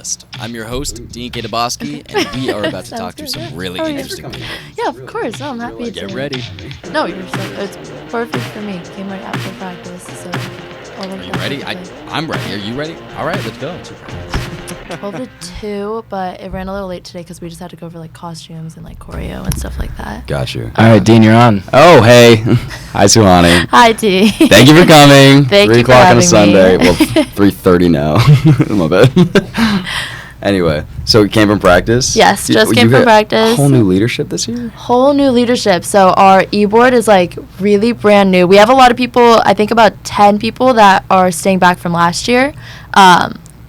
List. I'm your host, Dean K. Daboski, and we are about to talk through some really interesting people. Yeah, of course. Oh, I'm happy to. Get ready. No, it's perfect for me. Came right after practice, so. Are you ready? I'm ready. Are you ready? All right, let's go. 12 to 2, but it ran a little late today because we just had to go over like costumes and like choreo and stuff like that. Got you. All right, Dean, you're on. Oh, hey. Hi, Suhani. Hi, D. Thank you for coming. Thank 3 you for o'clock on a having Sunday. me. Well, 3:30 now. My bad. Anyway, so we came from practice? Yes, just came from practice. Whole new leadership this year? Whole new leadership. So our e-board is like really brand new. We have a lot of people, I think about 10 people that are staying back from last year.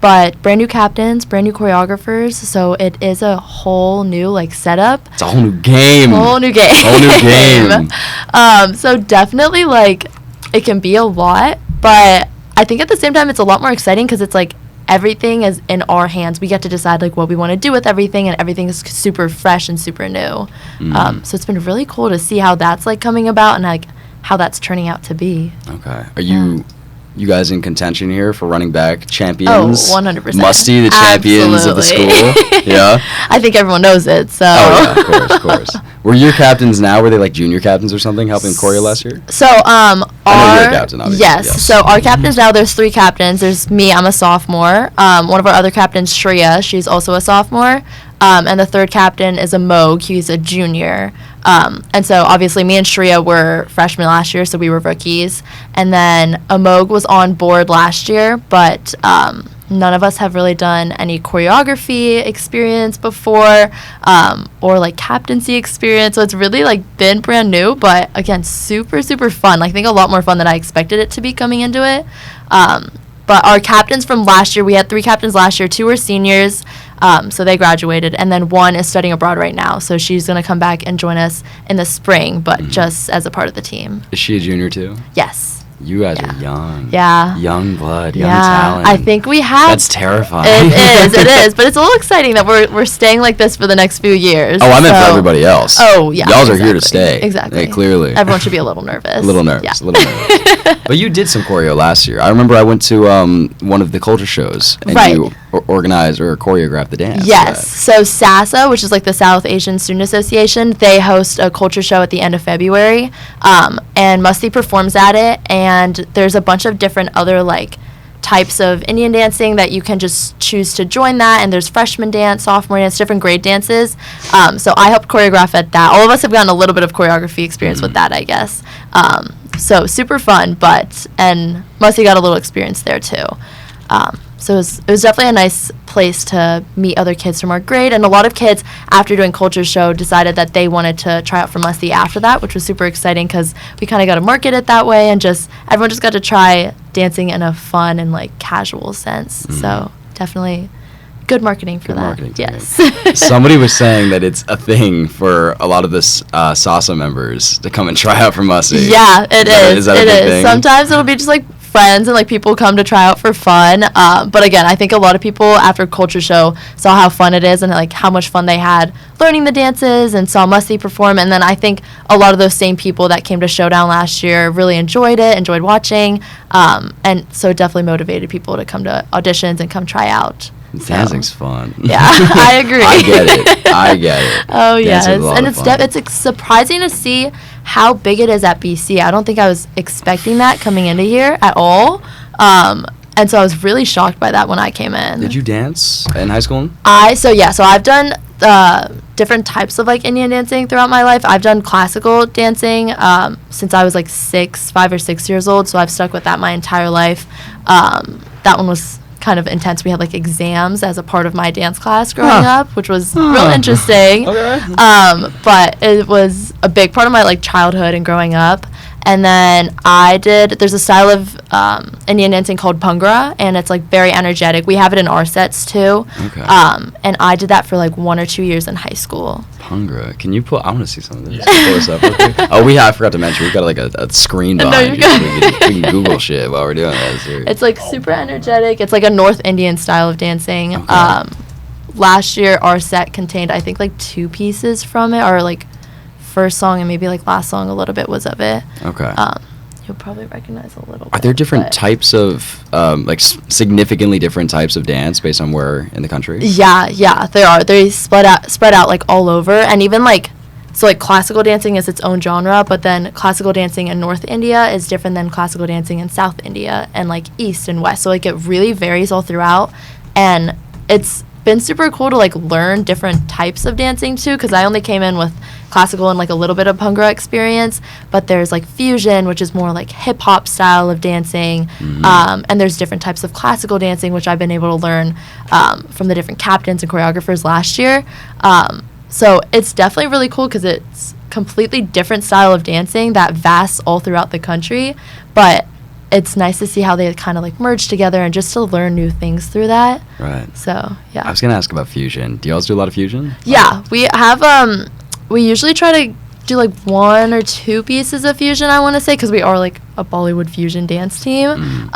But brand new captains, brand new choreographers. So it is a whole new like setup. It's a whole new game. Whole new game. Whole new game. So definitely like it can be a lot, but I think at the same time it's a lot more exciting because it's like everything is in our hands. We get to decide like what we want to do with everything, and everything is super fresh and super new. So it's been really cool to see how that's like coming about and like how that's turning out to be. Okay. Are you guys in contention here for running back champions? Oh, 100%. Musty, the champions of the school. Yeah. I think everyone knows it. So. Oh yeah, of course. Were your captains now? Were they like junior captains or something, helping choreo last year? So I know you're a captain, obviously. Yes. So our captains now, there's 3 captains. There's me, I'm a sophomore. One of our other captains, Shreya, she's also a sophomore. And the third captain is a Moog. He's a junior. And so obviously me and Shreya were freshmen last year, so we were rookies. And then Amog was on board last year, but none of us have really done any choreography experience before or like captaincy experience. So it's really like been brand new, but again, super, super fun. Like, I think a lot more fun than I expected it to be coming into it. But our captains from last year, we had 3 captains last year. 2 were seniors, so they graduated. And then 1 is studying abroad right now. So she's going to come back and join us in the spring, but just as a part of the team. Is she a junior too? Yes. You guys are young. Yeah. Young blood, young talent. I think we have. That's terrifying. It is. But it's a little exciting that we're staying like this for the next few years. Oh, I meant for everybody else. Oh, yeah. Y'all are here to stay. Exactly. Hey, clearly. Everyone should be a little nervous. A little nervous. Yeah. A little nervous. But you did some choreo last year. I remember I went to one of the culture shows, and you organized or choreographed the dance. Yes. So SASA, which is like the South Asian Student Association, they host a culture show at the end of February, and Masti performs at it, and there's a bunch of different other like types of Indian dancing that you can just choose to join that, and there's freshman dance, sophomore dance, different grade dances. So I helped choreograph at that. All of us have gotten a little bit of choreography experience with that, I guess. So super fun, and Masti got a little experience there too. So it was definitely a nice place to meet other kids from our grade, and a lot of kids, after doing culture show, decided that they wanted to try out for Masti after that, which was super exciting because we kind of got to market it that way, and everyone just got to try dancing in a fun and like casual sense. So definitely good marketing for that. Marketing yes. Somebody was saying that it's a thing for a lot of the SASA members to come and try out for Masti. Yeah, it is. Is that a big thing? Sometimes it'll be just like friends and like people come to try out for fun, but again, I think a lot of people after culture show saw how fun it is and like how much fun they had learning the dances and saw Masti perform, and then I think a lot of those same people that came to Showdown last year really enjoyed watching, and so it definitely motivated people to come to auditions and come try out. Dancing's fun. Yeah, I agree. I get it. Oh, yes. And it's surprising to see how big it is at BC. I don't think I was expecting that coming into here at all. And so I was really shocked by that when I came in. Did you dance in high school? So I've done different types of like Indian dancing throughout my life. I've done classical dancing since I was like 5 or 6 years old. So I've stuck with that my entire life. That one was kind of intense. We had like exams as a part of my dance class growing up, which was real interesting. Okay. But it was a big part of my like childhood and growing up. And then there's a style of Indian dancing called Bhangra, and it's like very energetic. We have it in our sets too. Okay. And I did that for like 1 or 2 years in high school. Bhangra. Can you I want to see some of this. Pull this up real quick. Oh, I forgot to mention, we've got like a screen behind you. We can Google shit while we're doing that. It's like super energetic. It's like a North Indian style of dancing. Okay. Last year, our set contained, I think, like 2 pieces from it, or like first song and maybe like last song a little bit was of it. Okay. you'll probably recognize a little bit. Are there different types of, significantly different types of dance based on where in the country? Yeah, there are. They spread out, like, all over. And even, like, so, like, classical dancing is its own genre, but then classical dancing in North India is different than classical dancing in South India and, like, East and West. So, like, it really varies all throughout. And it's been super cool to, like, learn different types of dancing, too, because I only came in with classical and, like, a little bit of Bhangra experience, but there's, like, fusion, which is more, like, hip-hop style of dancing, and there's different types of classical dancing, which I've been able to learn from the different captains and choreographers last year. So it's definitely really cool because it's completely different style of dancing that vasts all throughout the country, but it's nice to see how they kind of, like, merge together and just to learn new things through that. Right. So, yeah. I was going to ask about fusion. Do you all do a lot of fusion? Yeah, we have, we usually try to do, like, 1 or 2 pieces of fusion, I want to say, because we are, like, a Bollywood fusion dance team.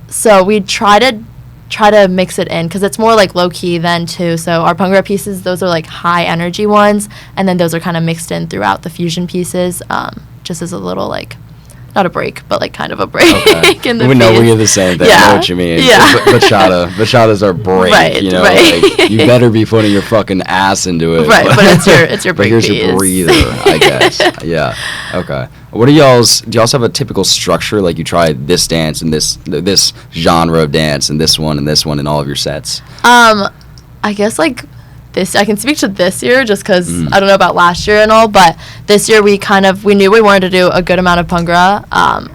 So we try to mix it in because it's more, like, low-key then, too. So our Bhangra pieces, those are, like, high-energy ones, and then those are kind of mixed in throughout the fusion pieces, just as a little, like, not a break, but, like, kind of a break. Okay. In the we know we're the same thing. I know what you mean. Yeah. Bachatas are break. Right, you know, right. like, you better be putting your fucking ass into it. Right, but it's your break But here's piece. your breather, I guess. Yeah. Okay. What do y'all's have a typical structure? Like, you try this dance and this genre of dance and this one in all of your sets? I guess, like, I can speak to this year just because I don't know about last year and all, but this year we knew we wanted to do a good amount of Bhangra,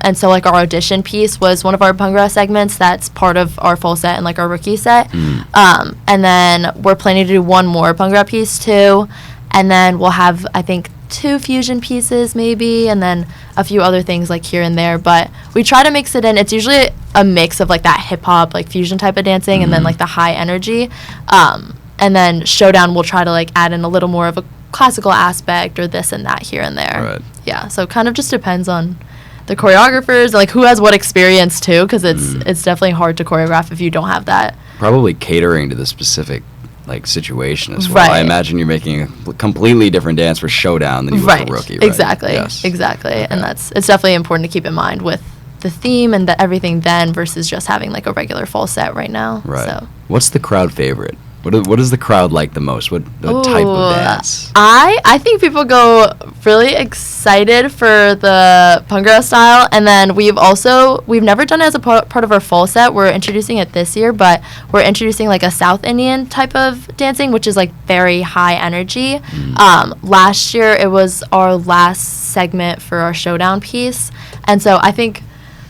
and so, like, our audition piece was one of our Bhangra segments that's part of our full set and, like, our rookie set, and then we're planning to do one more Bhangra piece too, and then we'll have, I think, 2 fusion pieces maybe, and then a few other things, like, here and there, but we try to mix it in. It's usually a mix of, like, that hip-hop, like, fusion type of dancing and then, like, the high energy, and then Showdown will try to, like, add in a little more of a classical aspect or this and that here and there. Right. Yeah, so it kind of just depends on the choreographers and, like, who has what experience too, because it's definitely hard to choreograph if you don't have that. Probably catering to the specific, like, situation as well. Right. I imagine you're making a completely different dance for Showdown than you would for Rookie, right? Exactly. Yes. Exactly. Okay. And it's definitely important to keep in mind with the theme and everything then versus just having, like, a regular full set right now. Right. So. What's the crowd favorite? What does the crowd like the most? What type of dance? I think people go really excited for the Bhangra style, and then we've never done it as a part of our full set. We're introducing it this year, but we're introducing, like, a South Indian type of dancing, which is, like, very high energy. Last year it was our last segment for our Showdown piece, and so I think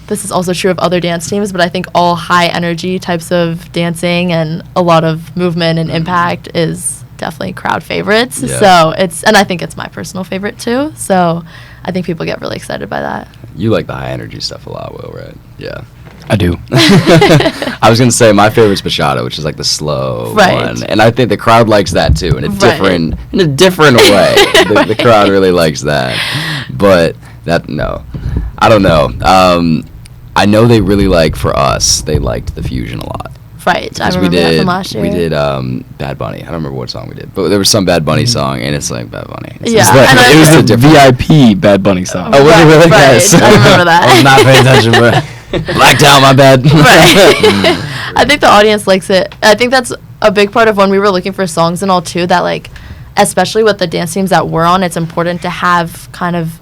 this is also true of other dance teams, but I think all high energy types of dancing and a lot of movement and impact is definitely crowd favorites. Yeah. So and I think it's my personal favorite too. So I think people get really excited by that. You like the high energy stuff a lot, Will, right? Yeah. I do. I was gonna say my favorite's Bachata, which is, like, the slow one, and I think the crowd likes that too in a different way. The crowd really likes that, but I don't know. I know they really they liked the fusion a lot. Right, I remember that from last year. We did Bad Bunny. I don't remember what song we did, but there was some Bad Bunny song, and it's like Bad Bunny. It's Yeah, like, and it was the VIP Bad Bunny song. Oh, was it really? Right, Yes. I remember that. I was not paying attention, but blacked out, my bad. Right. I think the audience likes it. I think that's a big part of when we were looking for songs and all too, that, like, especially with the dance teams that we're on, it's important to have kind of,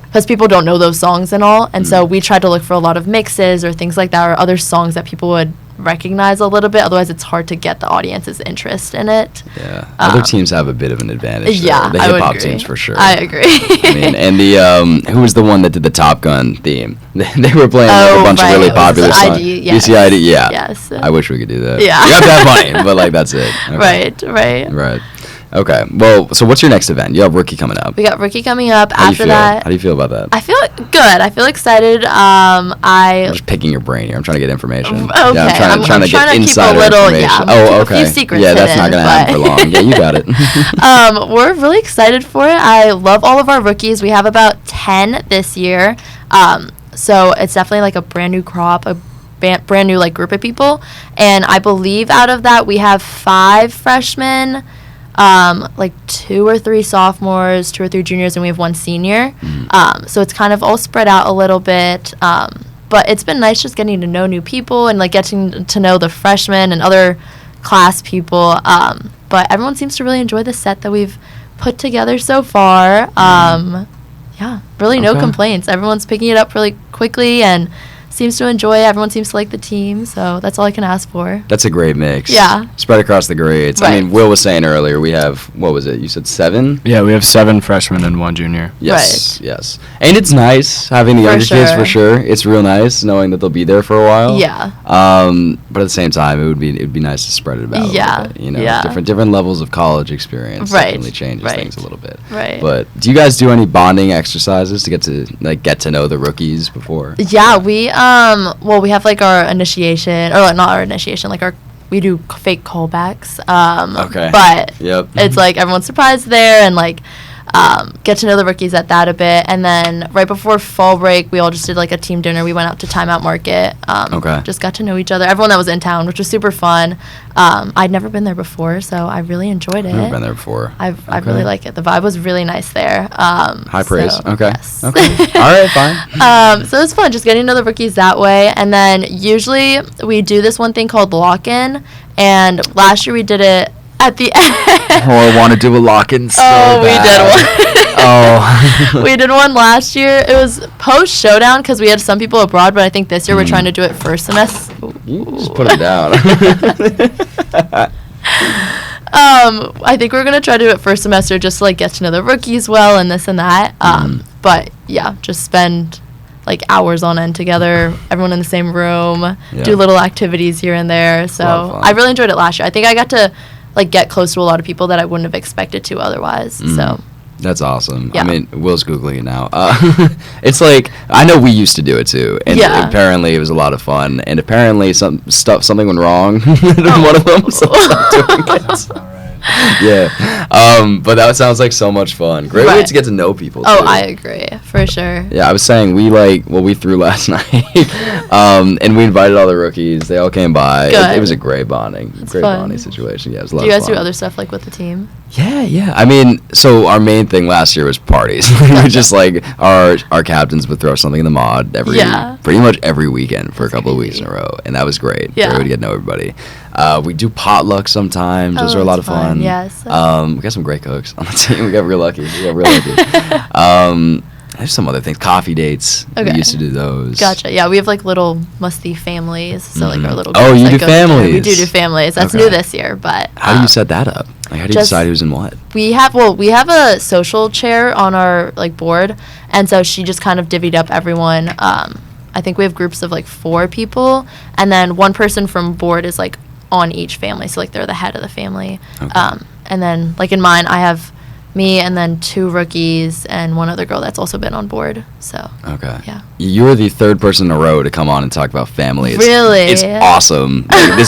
because people don't know those songs and all, and so we tried to look for a lot of mixes or things like that, or other songs that people would recognize a little bit. Otherwise, it's hard to get the audience's interest in it. Yeah, other teams have a bit of an advantage. Yeah, the I would hip hop agree. teams for sure. I agree. I mean, and the who was the one that did the Top Gun theme? They were playing, like, a bunch of really popular songs. BCID, yeah. Yes. I wish we could do that. Yeah. You have to have money, but, like, that's it. Okay. Right. Okay. Well, so what's your next event? You have Rookie coming up. We got Rookie coming up. How After that, how do you feel about that? I feel good. I feel excited. I'm just picking your brain here. I'm trying to get information. Okay. Yeah, I'm trying to get insider information. Yeah, okay. A few secrets yeah, that's not going to happen for long. Yeah, you got it. We're really excited for it. I love all of our rookies. We have about 10 this year. So it's definitely, like, a brand new crop, a brand new, like, group of people. And I believe out of that we have 5 freshmen. like 2 or 3 sophomores, 2 or 3 juniors, and we have 1 senior. So it's kind of all spread out a little bit. But it's been nice just getting to know new people and like getting to know the freshmen and other class people. But everyone seems to really enjoy the set that we've put together so far. Yeah, really no complaints. Everyone's picking it up really quickly and seems to enjoy it. Everyone seems to like the team, so that's all I can ask for. That's a great mix. Yeah. Spread across the grades. Right. I mean, Will was saying earlier, we have, what was it? You said 7? Yeah, we have 7 freshmen and 1 junior. Yes, yes. And it's nice having the younger kids for sure. It's real nice knowing that they'll be there for a while. Yeah. But at the same time, it would be nice to spread it about a little bit. You know, different levels of college experience definitely changes things a little bit. Right. But do you guys do any bonding exercises to get to know the rookies before? Yeah, we we have like our initiation, or not our initiation, like we do fake callbacks. Okay. But it's like everyone's surprised there and like get to know the rookies at that a bit. And then right before fall break, we all just did like a team dinner. We went out to Timeout Market. Just got to know each other. Everyone that was in town, which was super fun. I'd never been there before, so I really enjoyed it. Never been there before. I really like it. The vibe was really nice there. High praise. Okay. Yes. Okay. All right, fine. So it was fun just getting to know the rookies that way. And then usually we do this one thing called lock-in. And last year we did it at the end. I want to do a lock-in so bad. We did one. Oh. We did one last year. It was post-Showdown because we had some people abroad, but I think this year we're trying to do it first semester. You just put it down. I think we're going to try to do it first semester just to like get to know the rookies well and this and that. But yeah, just spend like hours on end together, everyone in the same room, do little activities here and there. So I really enjoyed it last year. I think I got to like get close to a lot of people that I wouldn't have expected to otherwise. So that's awesome. Yeah. I mean, Will's Googling it now. It's like, I know we used to do it too, and apparently it was a lot of fun, and apparently something went wrong in one of them, so I'm doing it. But that sounds like so much fun. Great way to get to know people too. I agree, for sure. Yeah, I was saying we threw last night, and we invited all the rookies. They all came by. It was a great bonding situation. Yeah, it was a lot of fun. Do you guys do other stuff like with the team? Yeah. I mean, so our main thing last year was parties. We were just like our captains would throw something in the mod pretty much every weekend for a couple of weeks in a row, and that was great. Yeah, great to get to know everybody. We do potluck sometimes. Those are a lot of fun. Yes. We got some great cooks on the team. We got real lucky. There's some other things. Coffee dates. We used to do those. Gotcha. Yeah, we have like little Masti families. So like our little. Oh, you do families. We do families. That's new this year, but. How do you set that up? Like, how do you decide who's in what? We have a social chair on our like board, and so she just kind of divvied up everyone. I think we have groups of like 4 people, and then one person from board is like on each family, so like they're the head of the family. And then like in mine, I have me and then 2 rookies and one other girl that's also been on board. So yeah, you were the 3rd person in a row to come on and talk about family. It's awesome. Like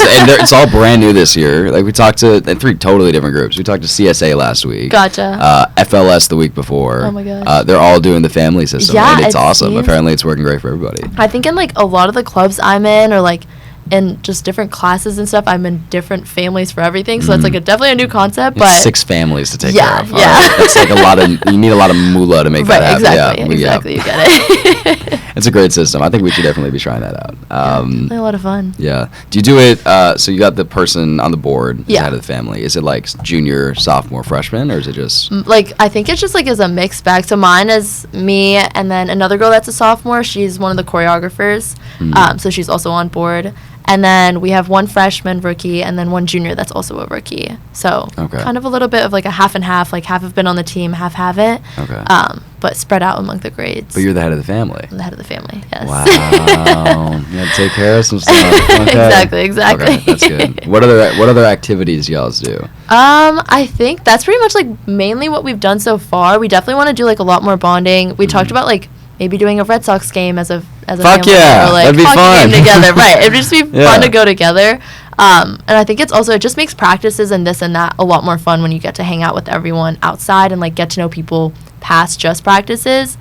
it's all brand new this year. Like we talked to 3 totally different groups. We talked to CSA last week. Gotcha. FLS the week before. Oh my gosh. They're all doing the family system, and it's awesome. Seems, apparently it's working great for everybody. I think in like a lot of the clubs I'm in, or like in just different classes and stuff, I'm in different families for everything, so it's like definitely a new concept. But 6 families to take care of. Yeah, that's like you need a lot of moolah to make that happen. Exactly, you get it. It's a great system. I think we should definitely be trying that out. Definitely a lot of fun. Yeah. Do you do it, so you got the person on the board as head of the family. Is it like junior, sophomore, freshman, or is it just? Like, I think it's just like as a mixed bag. So mine is me, and then another girl that's a sophomore. She's one of the choreographers, so she's also on board. And then we have 1 freshman rookie and then 1 junior that's also a rookie. So kind of a little bit of like a half and half, like half have been on the team, half haven't. But spread out among the grades. But you're the head of the family. I'm the head of the family, yes. Wow. You got to take care of some stuff. Okay. Exactly. Okay, that's good. What other activities y'all do? I think that's pretty much like mainly what we've done so far. We definitely want to do like a lot more bonding. We talked about like maybe doing a Red Sox game as a Fuck family, yeah, or like that'd be fun. game together. Right, it'd just be fun to go together. And I think it just makes practices and this and that a lot more fun when you get to hang out with everyone outside and like get to know people past just practices.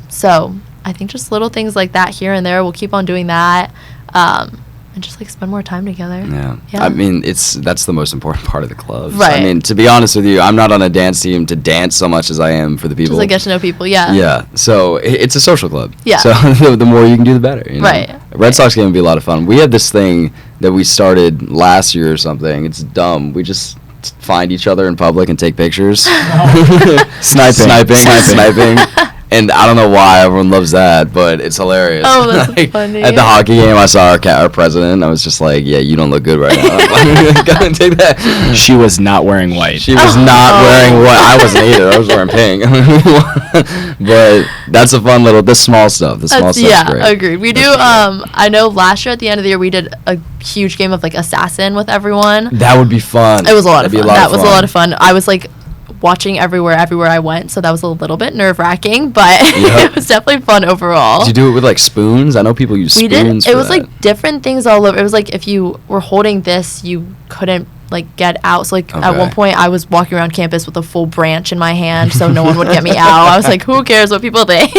So I think just little things like that here and there. We'll keep on doing that. and just like spend more time together. Yeah. Yeah. I mean, that's the most important part of the club. Right. I mean, to be honest with you, I'm not on a dance team to dance so much as I am for the people. Just like get to know people. Yeah. Yeah. So it's a social club. Yeah. So the more you can do, the better. You know? Right. A Red Sox game would be a lot of fun. We had this thing that we started last year or something. It's dumb. We just find each other in public and take pictures. Sniping. And I don't know why everyone loves that, but it's hilarious. Oh, that's funny. At the hockey game, I saw our president. I was just like, "Yeah, you don't look good right now." Go and take that. She was not wearing white. She was not wearing white. I wasn't either. I was wearing pink. But that's a fun little, the small stuff. The small stuff's yeah, great. agreed. We do. I know last year at the end of the year we did a huge game of like Assassin with everyone. That would be fun. It was a lot of That'd fun. be That was a lot of fun. I was like watching everywhere I went, so that was a little bit nerve-wracking, but it was definitely fun overall. Did you do it with like spoons? I know people use spoons. We did. For it was that. like different things all over. It was like if you were holding this, you couldn't like get out. So like at one point I was walking around campus with a full branch in my hand so no one would get me out. I was like, who cares what people think?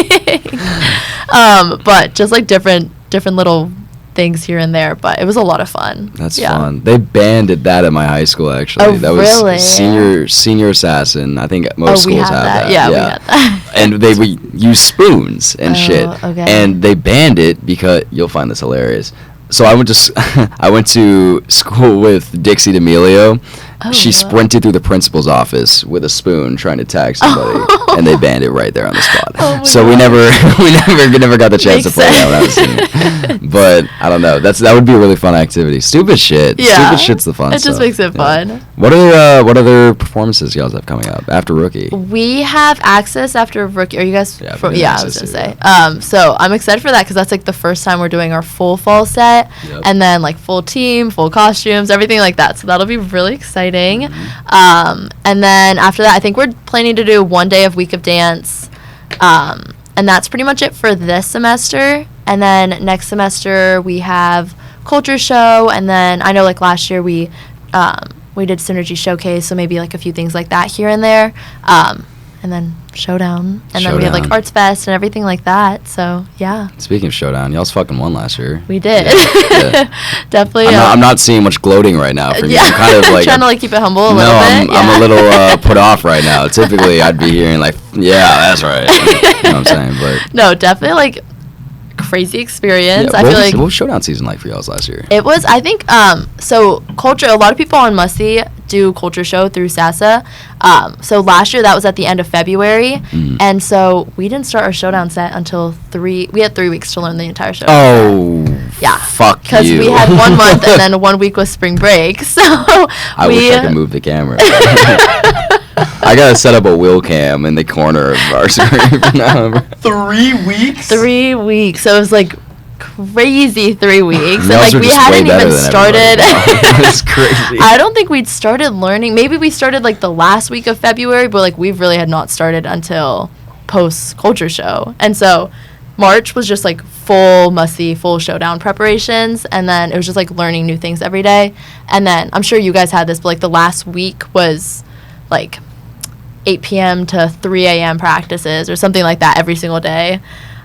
But just like different little things here and there, but it was a lot of fun. That's fun. They banded that at my high school actually. Oh, that really? was senior assassin. I think most schools have that. Yeah, we had that. And they would use spoons and shit. Okay. And they banned it because you'll find this hilarious. So I went to school with Dixie D'Amelio. She sprinted through the principal's office with a spoon trying to tag somebody, and they banned it right there on the spot. So we never got the chance to play that when I was senior. But I don't know. That would be a really fun activity. Stupid shit. Yeah. Stupid shit's the fun It stuff. just makes it fun. What other performances y'all have coming up after Rookie? We have Access after Rookie. Are you guys? Yeah, I was gonna say. So I'm excited for that because that's like the first time we're doing our full fall set, and then like full team, full costumes, everything like that. So that'll be really exciting. And then after that, I think we're planning to do one day of Week of Dance, and that's pretty much it for this semester. And then next semester we have Culture Show, and then I know like last year we did Synergy Showcase, so maybe like a few things like that here and there. And then Showdown. And then we have like Arts Fest and everything like that. So yeah. Speaking of Showdown, y'all's fucking won last year. We did. Yeah. Definitely. I'm not seeing much gloating right now from you. I'm kind of like trying to like keep it humble a little bit. I'm a little put off right now. Typically I'd be hearing like, yeah, that's right. You know what I'm saying? But no, definitely like crazy experience. Yeah, I feel like what was Showdown season like for y'all last year? It was, I think, so Culture, a lot of people on Masti do Culture Show through SASA. So last year that was at the end of February, and so we didn't start our Showdown set until we had 3 weeks to learn the entire Showdown set. Yeah. Fuck you. Because we had 1 month and then 1 week was spring break, so I wish I could move the camera. I gotta set up a wheel cam in the corner of our screen. 3 weeks? 3 weeks. So it was like crazy 3 weeks. And like we just hadn't way better even than started. It's crazy. I don't think we'd started learning. Maybe we started like the last week of February, but like we really had not started until post Culture Show. And so March was just like full Masti, full Showdown preparations, and then it was just like learning new things every day. And then I'm sure you guys had this, but like the last week was like 8 p.m. to 3 a.m. practices or something like that every single day.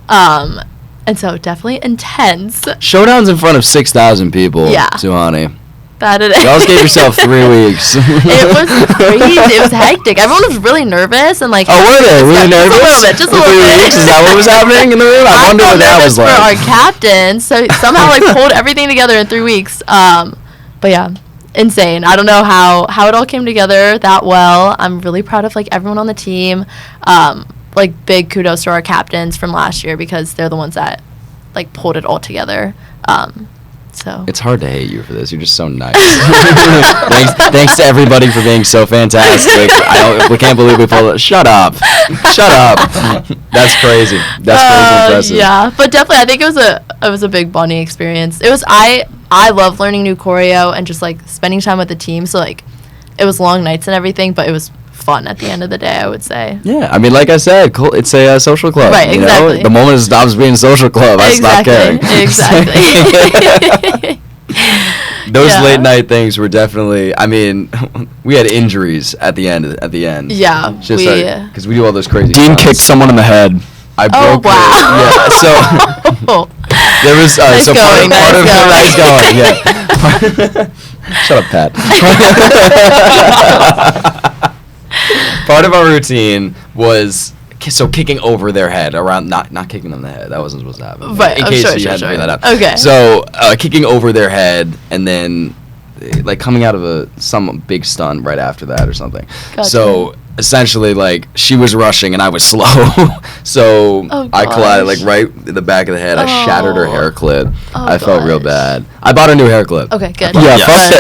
And so definitely intense. Showdown's in front of 6,000 people. Yeah. Suhani. That it is. Y'all gave yourself 3 weeks. It was crazy. It was hectic. Everyone was really nervous and like. Oh, were they? Were they nervous? Just a little bit. Is that what was happening in the room? I wonder what that was like. For our captain, so somehow like pulled everything together in 3 weeks. But yeah, insane. I don't know how it all came together that well. I'm really proud of like everyone on the team. Like big kudos to our captains from last year because they're the ones that like pulled it all together. So it's hard to hate you for this. You're just so nice. thanks to everybody for being so fantastic. We can't believe we pulled it. Shut up. That's crazy. That's crazy impressive. Yeah, but definitely, I think it was a big bonding experience. It was I love learning new choreo and just like spending time with the team. So like, it was long nights and everything, but it was fun at the end of the day, I would say. Yeah, I mean, like I said, it's a social club. Right, exactly. Know? The moment it stops being a social club, I stop caring. Exactly. Those late night things were definitely. I mean, we had injuries at the end. Yeah, because we do all those crazy. Dean stunts. kicked someone in the head. I broke. Wow. Yeah. So. There was Nice so going, part of nice nice going. Yeah. Shut up, Pat. Part of our routine was kicking over their head around, not kicking them in the head. That wasn't supposed to happen. Right. In case you hadn't figured that out. Okay. So kicking over their head and then like coming out of some big stunt right after that or something. Gotcha. So essentially, like, she was rushing and I was slow. So I collided like right in the back of the head. I shattered her hair clip. I felt real bad. I bought a new hair clip. Okay, good. Yeah, fuck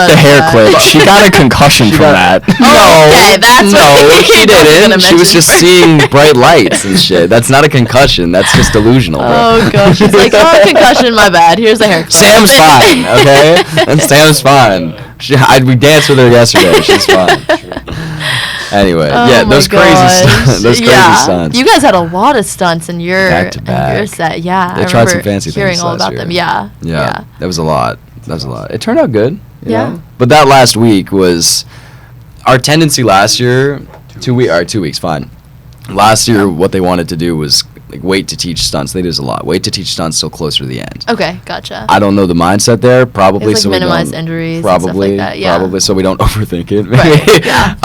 the hair clip. She got a concussion from that. Okay, that's she didn't. She was just seeing bright lights and shit. That's not a concussion. That's just delusional, bro. Oh gosh, she's like, oh, concussion, my bad. Here's a haircut. Sam's fine, okay? And Sam's fine. We danced with her yesterday. She's fine. Anyway, those crazy stunts. You guys had a lot of stunts in your back to back. In your set. Yeah, They tried some fancy hearing things all last about year. them. Yeah. That was a lot. It turned out good. You Yeah. know? But that last week was our tendency last year. 2 weeks, fine. Last year, what they wanted to do was like wait to teach stunts. They do this a lot. Wait to teach stunts till closer to the end. Okay, gotcha. I don't know the mindset there. Probably It's so like we minimize don't injuries. probably and stuff like that. Yeah. probably so we don't overthink it. Right, yeah.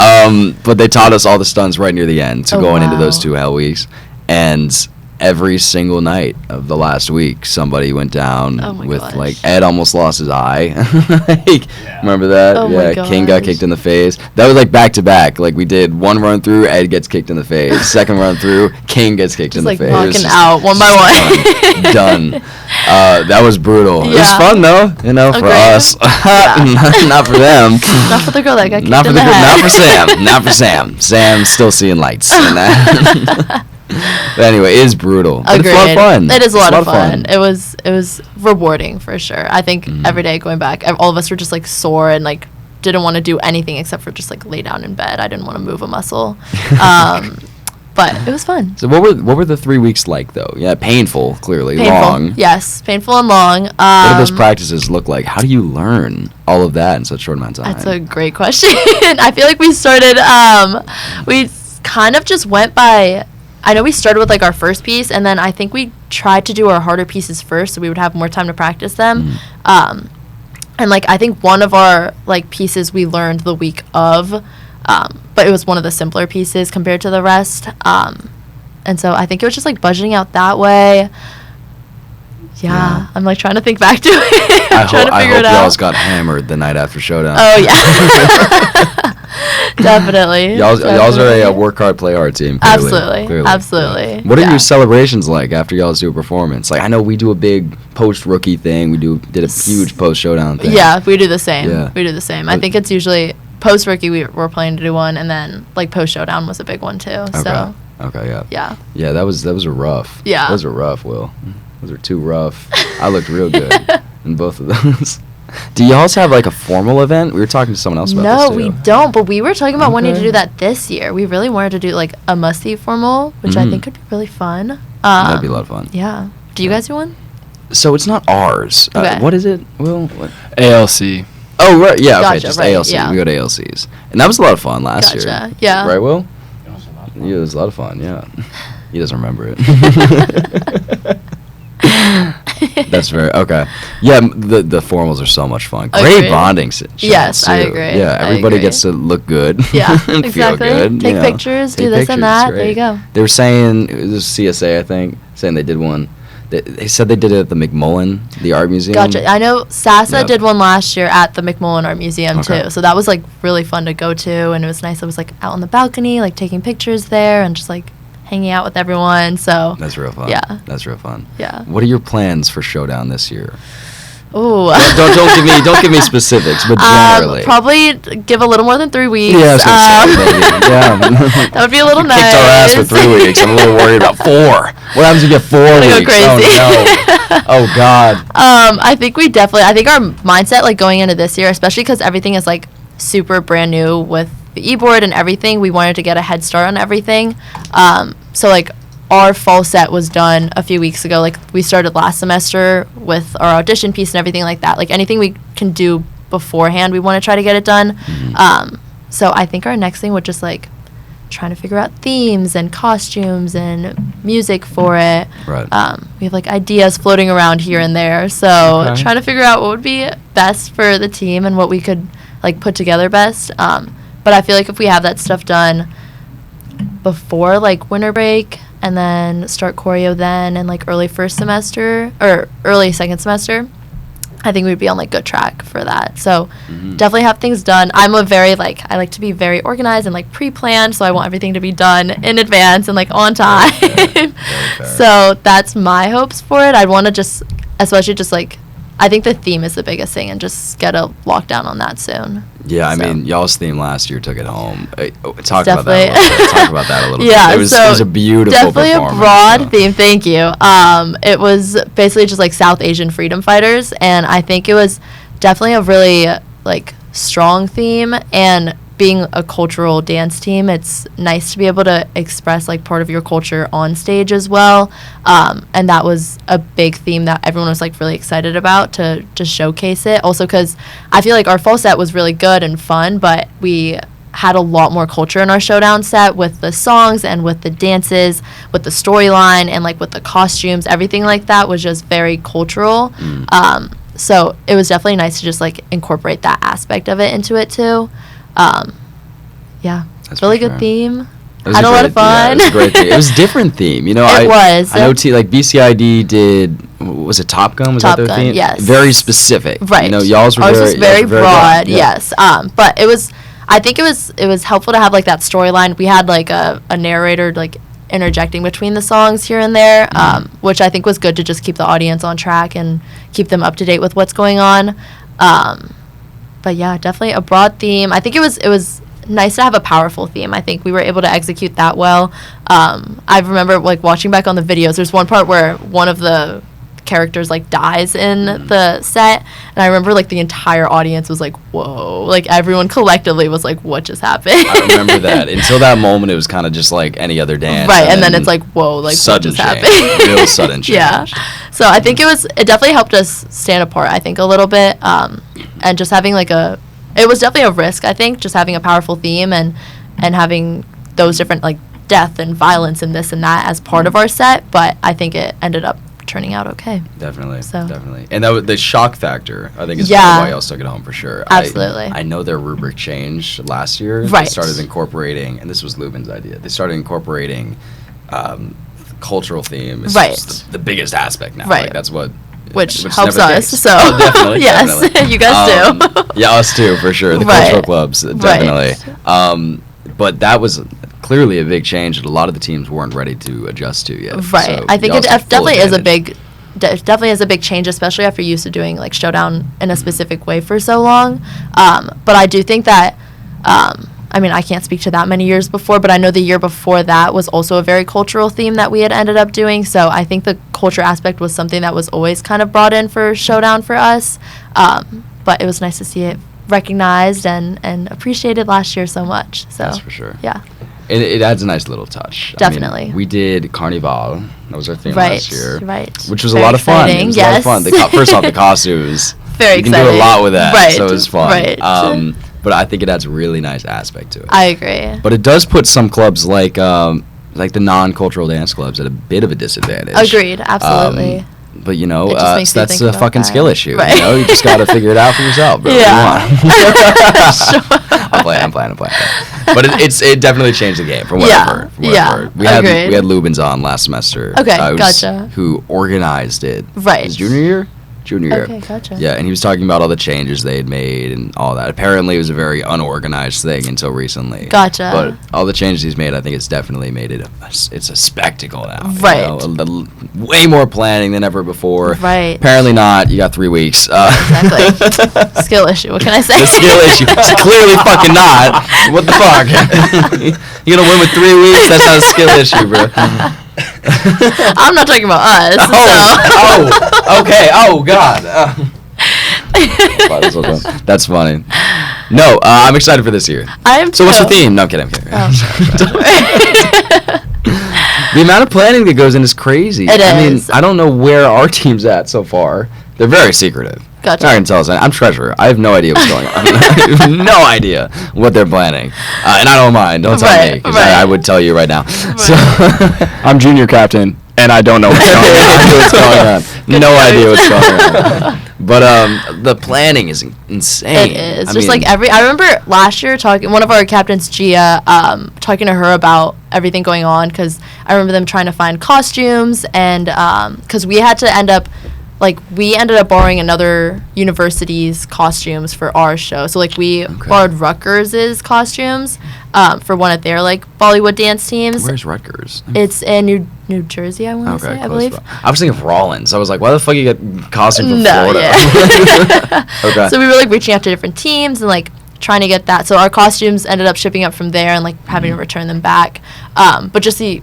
But they taught us all the stunts right near the end, so Oh, going into those wow. 2 hell weeks, and every single night of the last week, somebody went down Oh my with gosh. like Ed almost lost his eye. Remember that? Oh my King got gosh. kicked in the face. That was like back to back. Like we did one run through, Ed gets kicked in the face. Second run through, King gets kicked in Just the like face. It was knocking just out one by one. done. That was brutal. It was Yeah. fun though, for Okay. us, Yeah. not for them. Not for the girl that got kicked Not for in the the head. not for Sam. Not for Sam. Sam's still seeing lights. And that. But anyway, it is brutal. But it's a lot of fun. It is a lot of fun. It was rewarding for sure. I think every day going back, all of us were just like sore and like didn't want to do anything except for just like lay down in bed. I didn't want to move a muscle. But it was fun. So what were the 3 weeks like though? Yeah, painful, clearly, Painful. long. Yes, painful and long. What do those practices look like? How do you learn all of that in such a short amount of time? That's a great question. I feel like we started, we kind of just went by, I know we started with like our first piece, and then I think we tried to do our harder pieces first so we would have more time to practice them. And like I think one of our like pieces we learned the week of, but it was one of the simpler pieces compared to the rest. And so I think it was just like budgeting out that way. Yeah. I'm like trying to think back to it. I trying to figure hope it out. y'all's got hammered the night after Showdown. Oh yeah. Definitely. Y'all's are a Definitely. work hard, play hard team. Clearly. Absolutely. What are Yeah. your celebrations like after y'all's do a performance? Like I know we do a big post rookie thing. We did a huge post Showdown thing. Yeah, we do the same. Yeah. We do the same. I think it's usually post rookie we're planning to do one, and then like post Showdown was a big one too. So Okay. Yeah. yeah. Yeah. That was a rough. Yeah. Those were rough, Will. Those were too rough. I looked real good in both of those. Do y'all have like a formal event? We were talking to someone else about No, this too. we don't. But we were talking about wanting to Okay. do that this year. We really wanted to do like a Masti formal, which I think could be really fun. That'd be a lot of fun. Yeah. Do you guys do one? So it's not ours. Okay. What is it? Will? What? ALC. Oh, right. Yeah, okay. Gotcha, Just right, ALC. yeah. We go to ALCs. And that was a lot of fun last year. Gotcha. Yeah. Right, Will? Yeah, it was a lot of fun, yeah. He doesn't remember it. That's very okay. Yeah, the formals are so much fun. Great Agreed. bonding chance, Yes, I too. agree. Yeah, I everybody agree. gets to look good. Yeah, and exactly. feel good. Take you know. pictures, do Take this and pictures, that. it's There you great. go. They were saying it was CSA, I think, saying they did one. They said they did it at the McMullen, the art museum. Gotcha. I know Sasa Yep. did one last year at the McMullen Art Museum Okay. too. So that was like really fun to go to, and it was nice. I was like out on the balcony, like taking pictures there, and just like hanging out with everyone. So That's real fun. Yeah. That's real fun. yeah. What are your plans for Showdown this year? Ooh. Don't give me specifics, but generally. Probably give a little more than 3 weeks. Yeah, I was gonna say, maybe. Yeah. That would be a little nice. Kicked our ass for 3 weeks. I'm a little worried about 4. What happens if you get 4 Gonna go weeks? crazy. Oh no. Oh God. I think I think our mindset like going into this year, especially because everything is like super brand new with the e-board and everything, we wanted to get a head start on everything. So like our fall set was done a few weeks ago. Like we started last semester with our audition piece and everything like that. Like anything we can do beforehand, we want to try to get it done. So I think our next thing would just like trying to figure out themes and costumes and music for it. Right. We have like ideas floating around here and there, so trying to figure out what would be best for the team and what we could like put together best. But I feel like if we have that stuff done before like winter break and then start choreo then and like early second semester, I think we'd be on like good track for that. So definitely have things done. I'm a very I like to be very organized and like pre-planned, so I want everything to be done in advance and like on time. So that's my hopes for it. I'd want to just, especially just like, I think the theme is the biggest thing and just get a lockdown on that soon. Yeah, I mean, y'all's theme last year took it home. Talk about that a little bit. Talk about that a little yeah, bit. It was a beautiful definitely performance. Definitely a broad theme, thank you. It was basically just like South Asian freedom fighters, and I think it was definitely a really like strong theme, and being a cultural dance team, it's nice to be able to express like part of your culture on stage as well. And that was a big theme that everyone was like really excited about to showcase it. Also because I feel like our fall set was really good and fun, but we had a lot more culture in our Showdown set with the songs and with the dances, with the storyline, and like with the costumes. Everything like that was just very cultural. So it was definitely nice to just like incorporate that aspect of it into it too. Yeah, That's really for good sure. theme. Had a lot of fun. Yeah, it was a great theme. It was a different theme. You know, It was. I know like BCID did, was it Top Gun? Was Top that their Gun, theme? yes. Very specific. Right. You know, y'all's were Ours was very broad, yeah. yes. But it was, I think it was helpful to have like that storyline. We had like a narrator like interjecting between the songs here and there, which I think was good to just keep the audience on track and keep them up to date with what's going on. But yeah, definitely a broad theme. I think it was nice to have a powerful theme. I think we were able to execute that well. I remember like watching back on the videos, there's one part where one of the characters like dies in the set, and I remember like the entire audience was like, whoa, like everyone collectively was like, what just happened? I remember that. Until that moment, it was kind of just like any other dance. Right, and then it's like, whoa, like what just happened? Real sudden change. Yeah. So I think it definitely helped us stand apart, I think, a little bit. And just having like it was definitely a risk, I think, just having a powerful theme and having those different like death and violence and this and that as part of our set, but I think it ended up turning out okay. Definitely. So. Definitely. And that was the shock factor, I think, is why y'all took it home for sure. Absolutely. I know their rubric changed last year. Right. They started incorporating, and this was Lubin's idea, they started incorporating cultural themes. Right. The biggest aspect now. Right. Like, that's what... Which is helps never the us. case. So Oh, definitely. yes, definitely. you guys do. Yeah, us too, for sure. The Right. cultural clubs, definitely. But that was clearly a big change that a lot of the teams weren't ready to adjust to yet. Right. So I think y'all it took full definitely is a advantage. definitely is a big change, especially after you're used to doing like Showdown in a specific way for so long. But I do think that, I mean, I can't speak to that many years before, but I know the year before that was also a very cultural theme that we had ended up doing. So I think the culture aspect was something that was always kind of brought in for Showdown for us. But it was nice to see it recognized and appreciated last year so much. So That's for sure. Yeah. It adds a nice little touch. Definitely. I mean, we did Carnival. That was our theme last year. Right. Which was Very a lot of fun. exciting, It was yes. a lot of fun. First off, the costumes. Very you can exciting. do a lot with that. Right. So it was fun. Right. But I think it adds a really nice aspect to it. I agree. But it does put some clubs like the non-cultural dance clubs at a bit of a disadvantage. Agreed. Absolutely. But you know, It just makes me that's think a about fucking that. skill issue. Right. You know, you just got to figure it out for yourself, bro. Yeah. I'm playing. But it definitely changed the game from what I've heard. From what I've heard. We had Lubin's on last semester. Okay, gotcha. Who organized it? Right. His junior year. Okay, gotcha. Yeah, and he was talking about all the changes they had made and all that. Apparently, it was a very unorganized thing until recently. Gotcha. But all the changes he's made, I think it's definitely made it it's a spectacle now. Right. You know, way more planning than ever before. Right. Apparently not. You got 3 weeks. Exactly. Skill issue. What can I say? The skill issue. It's clearly fucking not. What the fuck? You're gonna win with 3 weeks? That's not a skill issue, bro. I'm not talking about us. Okay. Oh, God. That's funny. No, I'm excited for this year. I am. So what's your theme? No, I'm kidding. Oh, The amount of planning that goes in is crazy. It I mean, is. I don't know where our team's at so far. They're very secretive. Gotcha. Not gonna tell us. I'm treasurer. I have no idea what's going on. I have no idea what they're planning, and I don't mind. Don't tell me, because I would tell you right now. Right. So I'm junior captain, and I don't know what's going on. No idea what's going on. But the planning is insane. It is. I remember last year one of our captains, Gia, talking to her about everything going on, because I remember them trying to find costumes, and because we ended up borrowing another university's costumes for our show. So we borrowed Rutgers's costumes for one of their Bollywood dance teams. Where's Rutgers? It's in New Jersey, I want to say, I believe. I was thinking of Rollins. I was like, why the fuck you get costume from Florida? Yeah. Okay. So we were reaching out to different teams and trying to get that. So our costumes ended up shipping up from there and having to return them back. But just the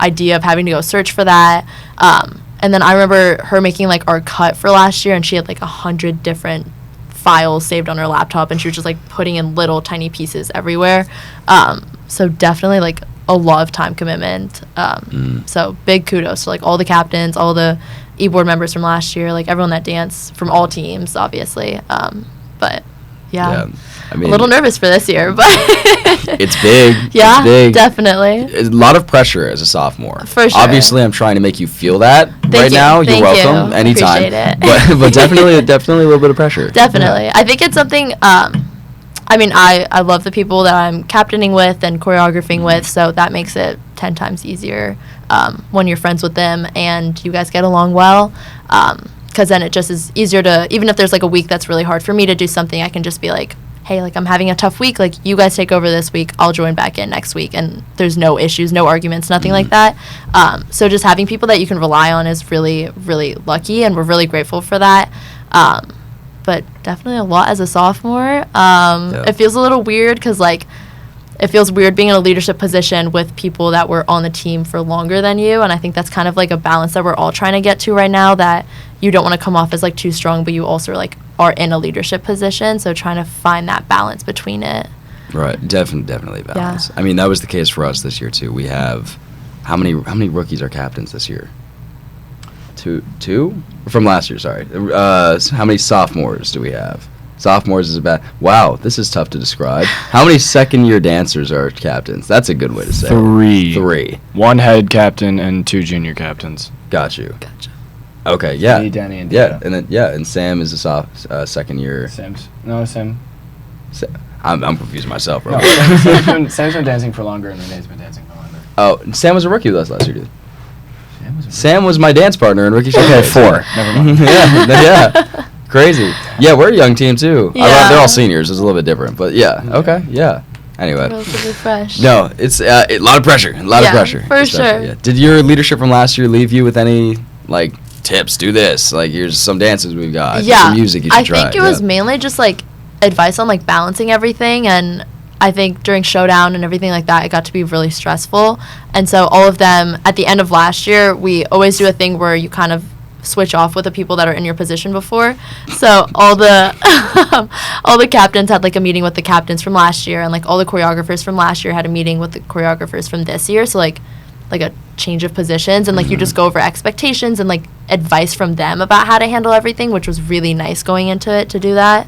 idea of having to go search for that. And then I remember her making our cut for last year, and she had 100 different files saved on her laptop, and she was just putting in little tiny pieces everywhere. So definitely a lot of time commitment. So big kudos to all the captains, all the e-board members from last year, everyone that danced from all teams, obviously. But yeah. I mean, a little nervous for this year, but it's big. Yeah, it's big. Definitely. A lot of pressure as a sophomore. For sure. Obviously, I'm trying to make you feel that now. You're welcome. Anytime. Appreciate it. But definitely a little bit of pressure. Definitely. Yeah. I think it's something. I mean, I love the people that I'm captaining with and choreographing with, so that makes it 10 times easier when you're friends with them and you guys get along well. Because then it just is easier to, even if there's a week that's really hard for me to do something, I can just be hey, I'm having a tough week, you guys take over this week, I'll join back in next week, and there's no issues, no arguments, nothing like that. So just having people that you can rely on is really, really lucky, and we're really grateful for that. But definitely a lot as a sophomore. It feels a little weird, because it feels weird being in a leadership position with people that were on the team for longer than you, and I think that's kind of a balance that we're all trying to get to right now, that you don't want to come off as too strong, but you also are in a leadership position, so trying to find that balance between it. Right, definitely balance. Yeah. I mean, that was the case for us this year too. We have how many rookies are captains this year? Two from last year. Sorry. How many sophomores do we have? Sophomores is about. Wow, this is tough to describe. How many second-year dancers are captains? That's a good way to say it. Three. One head captain and 2 junior captains. Gotcha. Okay, yeah. Me, Danny, and Dita. And Sam is a second year. Sam. I'm confusing myself, bro. No, Sam's been dancing for longer, and Renee's been dancing for longer. Oh, Sam was a rookie with us last year, dude. Sam was my dance partner in Rookie Showdays. Okay, 4. Never mind. yeah. Crazy. Yeah, we're a young team too. Yeah. They're all seniors. It's a little bit different, but yeah. Okay. Yeah. Anyway. Relatively fresh. No, it's a lot of pressure. A lot of pressure. For sure. Yeah. Did your leadership from last year leave you with any tips? Do this. Here's some dances we've got. Yeah. Some music you should try. I think it was mainly just advice on balancing everything, and I think during Showdown and everything like that, it got to be really stressful. And so all of them, at the end of last year, we always do a thing where you kind of switch off with the people that are in your position before. So all the all the captains had a meeting with the captains from last year, and all the choreographers from last year had a meeting with the choreographers from this year. So a change of positions, and you just go over expectations and advice from them about how to handle everything, which was really nice going into it to do that.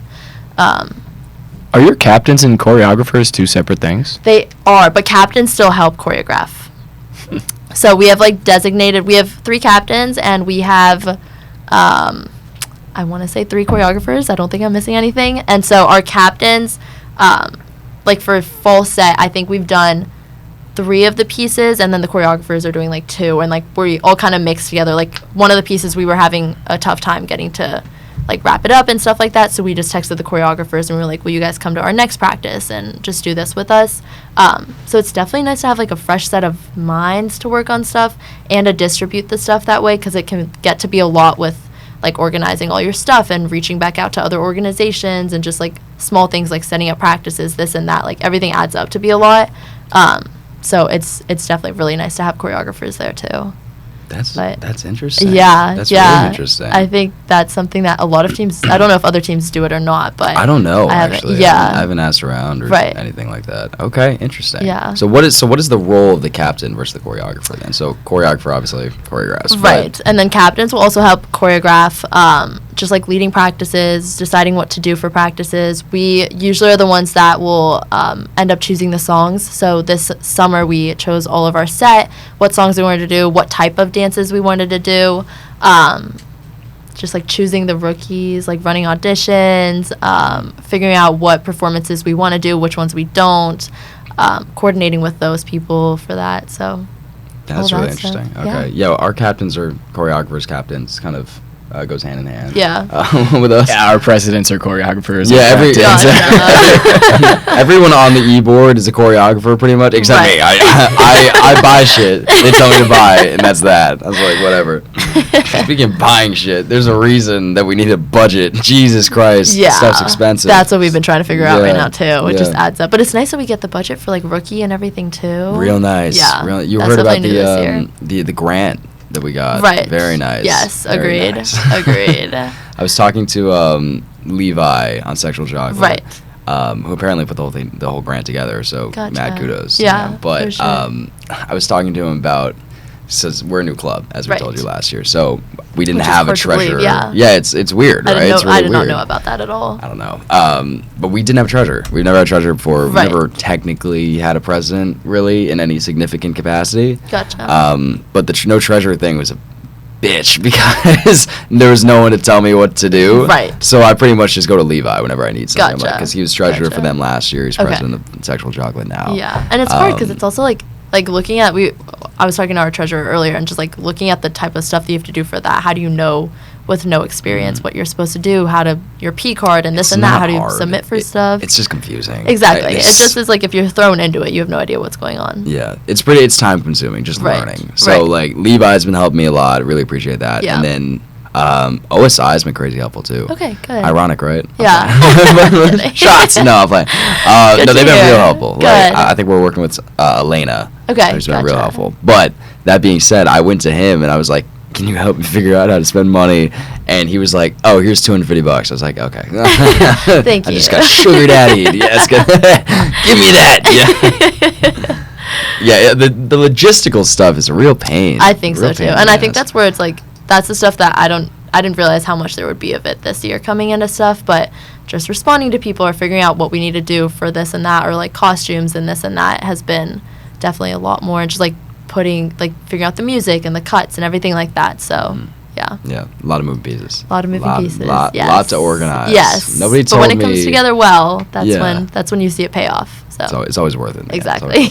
Are your captains and choreographers 2 separate things? They are, but captains still help choreograph. So we have we have 3 captains, and we have I want to say 3 choreographers. I don't think I'm missing anything. And so our captains, for full set, I think we've done 3 of the pieces, and then the choreographers are doing 2, and we all kind of mixed together. One of the pieces we were having a tough time getting to wrap it up and stuff like that, so we just texted the choreographers and we were will you guys come to our next practice and just do this with us? So it's definitely nice to have a fresh set of minds to work on stuff and to distribute the stuff that way, because it can get to be a lot with organizing all your stuff and reaching back out to other organizations and just small things setting up practices, this and that. Everything adds up to be a lot. So it's definitely really nice to have choreographers there too. That's interesting. Yeah, that's really interesting. I think that's something that a lot of teams, I don't know if other teams do it or not, but I don't know, actually. Yeah. I haven't asked around or anything like that. Okay, interesting. Yeah. So what is the role of the captain versus the choreographer then? So choreographer obviously choreographs. Right. And then captains will also help choreograph. just like leading practices, deciding what to do for practices. We usually are the ones that will end up choosing the songs. So this summer we chose all of our set, what songs we wanted to do, what type of dances we wanted to do, just like choosing the rookies, like running auditions, figuring out what performances we want to do, which ones we don't, coordinating with those people for that. So that's really interesting. Stuff. Okay. Yeah, our captains are choreographers, captains, kind of goes hand in hand. Yeah. With us. Yeah, our presidents are choreographers. Yeah, everyone on the e-board is a choreographer pretty much, except me. I buy shit. They tell me to buy, and that's that. I was like, whatever. Speaking of buying shit, there's a reason that we need a budget. Jesus Christ, stuff's expensive. That's what we've been trying to figure out right now too. It just adds up, but it's nice that we get the budget for like rookie and everything too. Real nice. Yeah, you heard about the grant that we got. Right. Very nice. Yes, Very agreed. Nice. Agreed. I was talking to Levi on Sexual Chocolate. Right. Who apparently put the whole grant together, so mad kudos. Yeah. You know? But sure. I was talking to him about, since we're a new club, as we told you last year, so we didn't Which have a treasurer. It's weird, right? It's really I did not weird. know about that at all. I don't know. But we didn't have a treasurer. We've never had a treasurer before. We've never technically had a president, really, in any significant capacity. Gotcha. But the no treasurer thing was a bitch because there was no one to tell me what to do. Right. So I pretty much just go to Levi whenever I need something. Gotcha. Because he was treasurer for them last year. He's president of Sexual Chocolate now. Yeah, and it's hard because it's also like looking at I was talking to our treasurer earlier and just like looking at the type of stuff that you have to do for that. How do you know with no experience what you're supposed to do? How to your P card and this and that? How do you submit for stuff? It's just confusing. Exactly. It just is like if you're thrown into it, you have no idea what's going on. Yeah, it's time consuming just learning. So like Levi's been helping me a lot. Really appreciate that. Yeah. And then OSI has been crazy helpful too. Okay, good. Ironic, right? Yeah. Shots. No, I'm playing. No, they've been real helpful. Good. Like, I think we're working with Elena. Okay, who's been real helpful. But that being said, I went to him and I was like, "Can you help me figure out how to spend money?" And he was like, "Oh, here's $250." I was like, "Okay." Thank you. I just got sugar daddied. Yes, give me that. Yeah. The logistical stuff is a real pain. I think so too, and I think that's where it's like that's the stuff that I didn't realize how much there would be of it this year coming into stuff, but just responding to people or figuring out what we need to do for this and that, or like costumes and this and that has been definitely a lot more, and just like figuring out the music and the cuts and everything like that. So yeah, a lot of moving pieces. A lot of moving pieces. Lot to organize. Yes. Nobody told me. But when it comes together well, that's when you see it pay off. So it's always worth it. Exactly.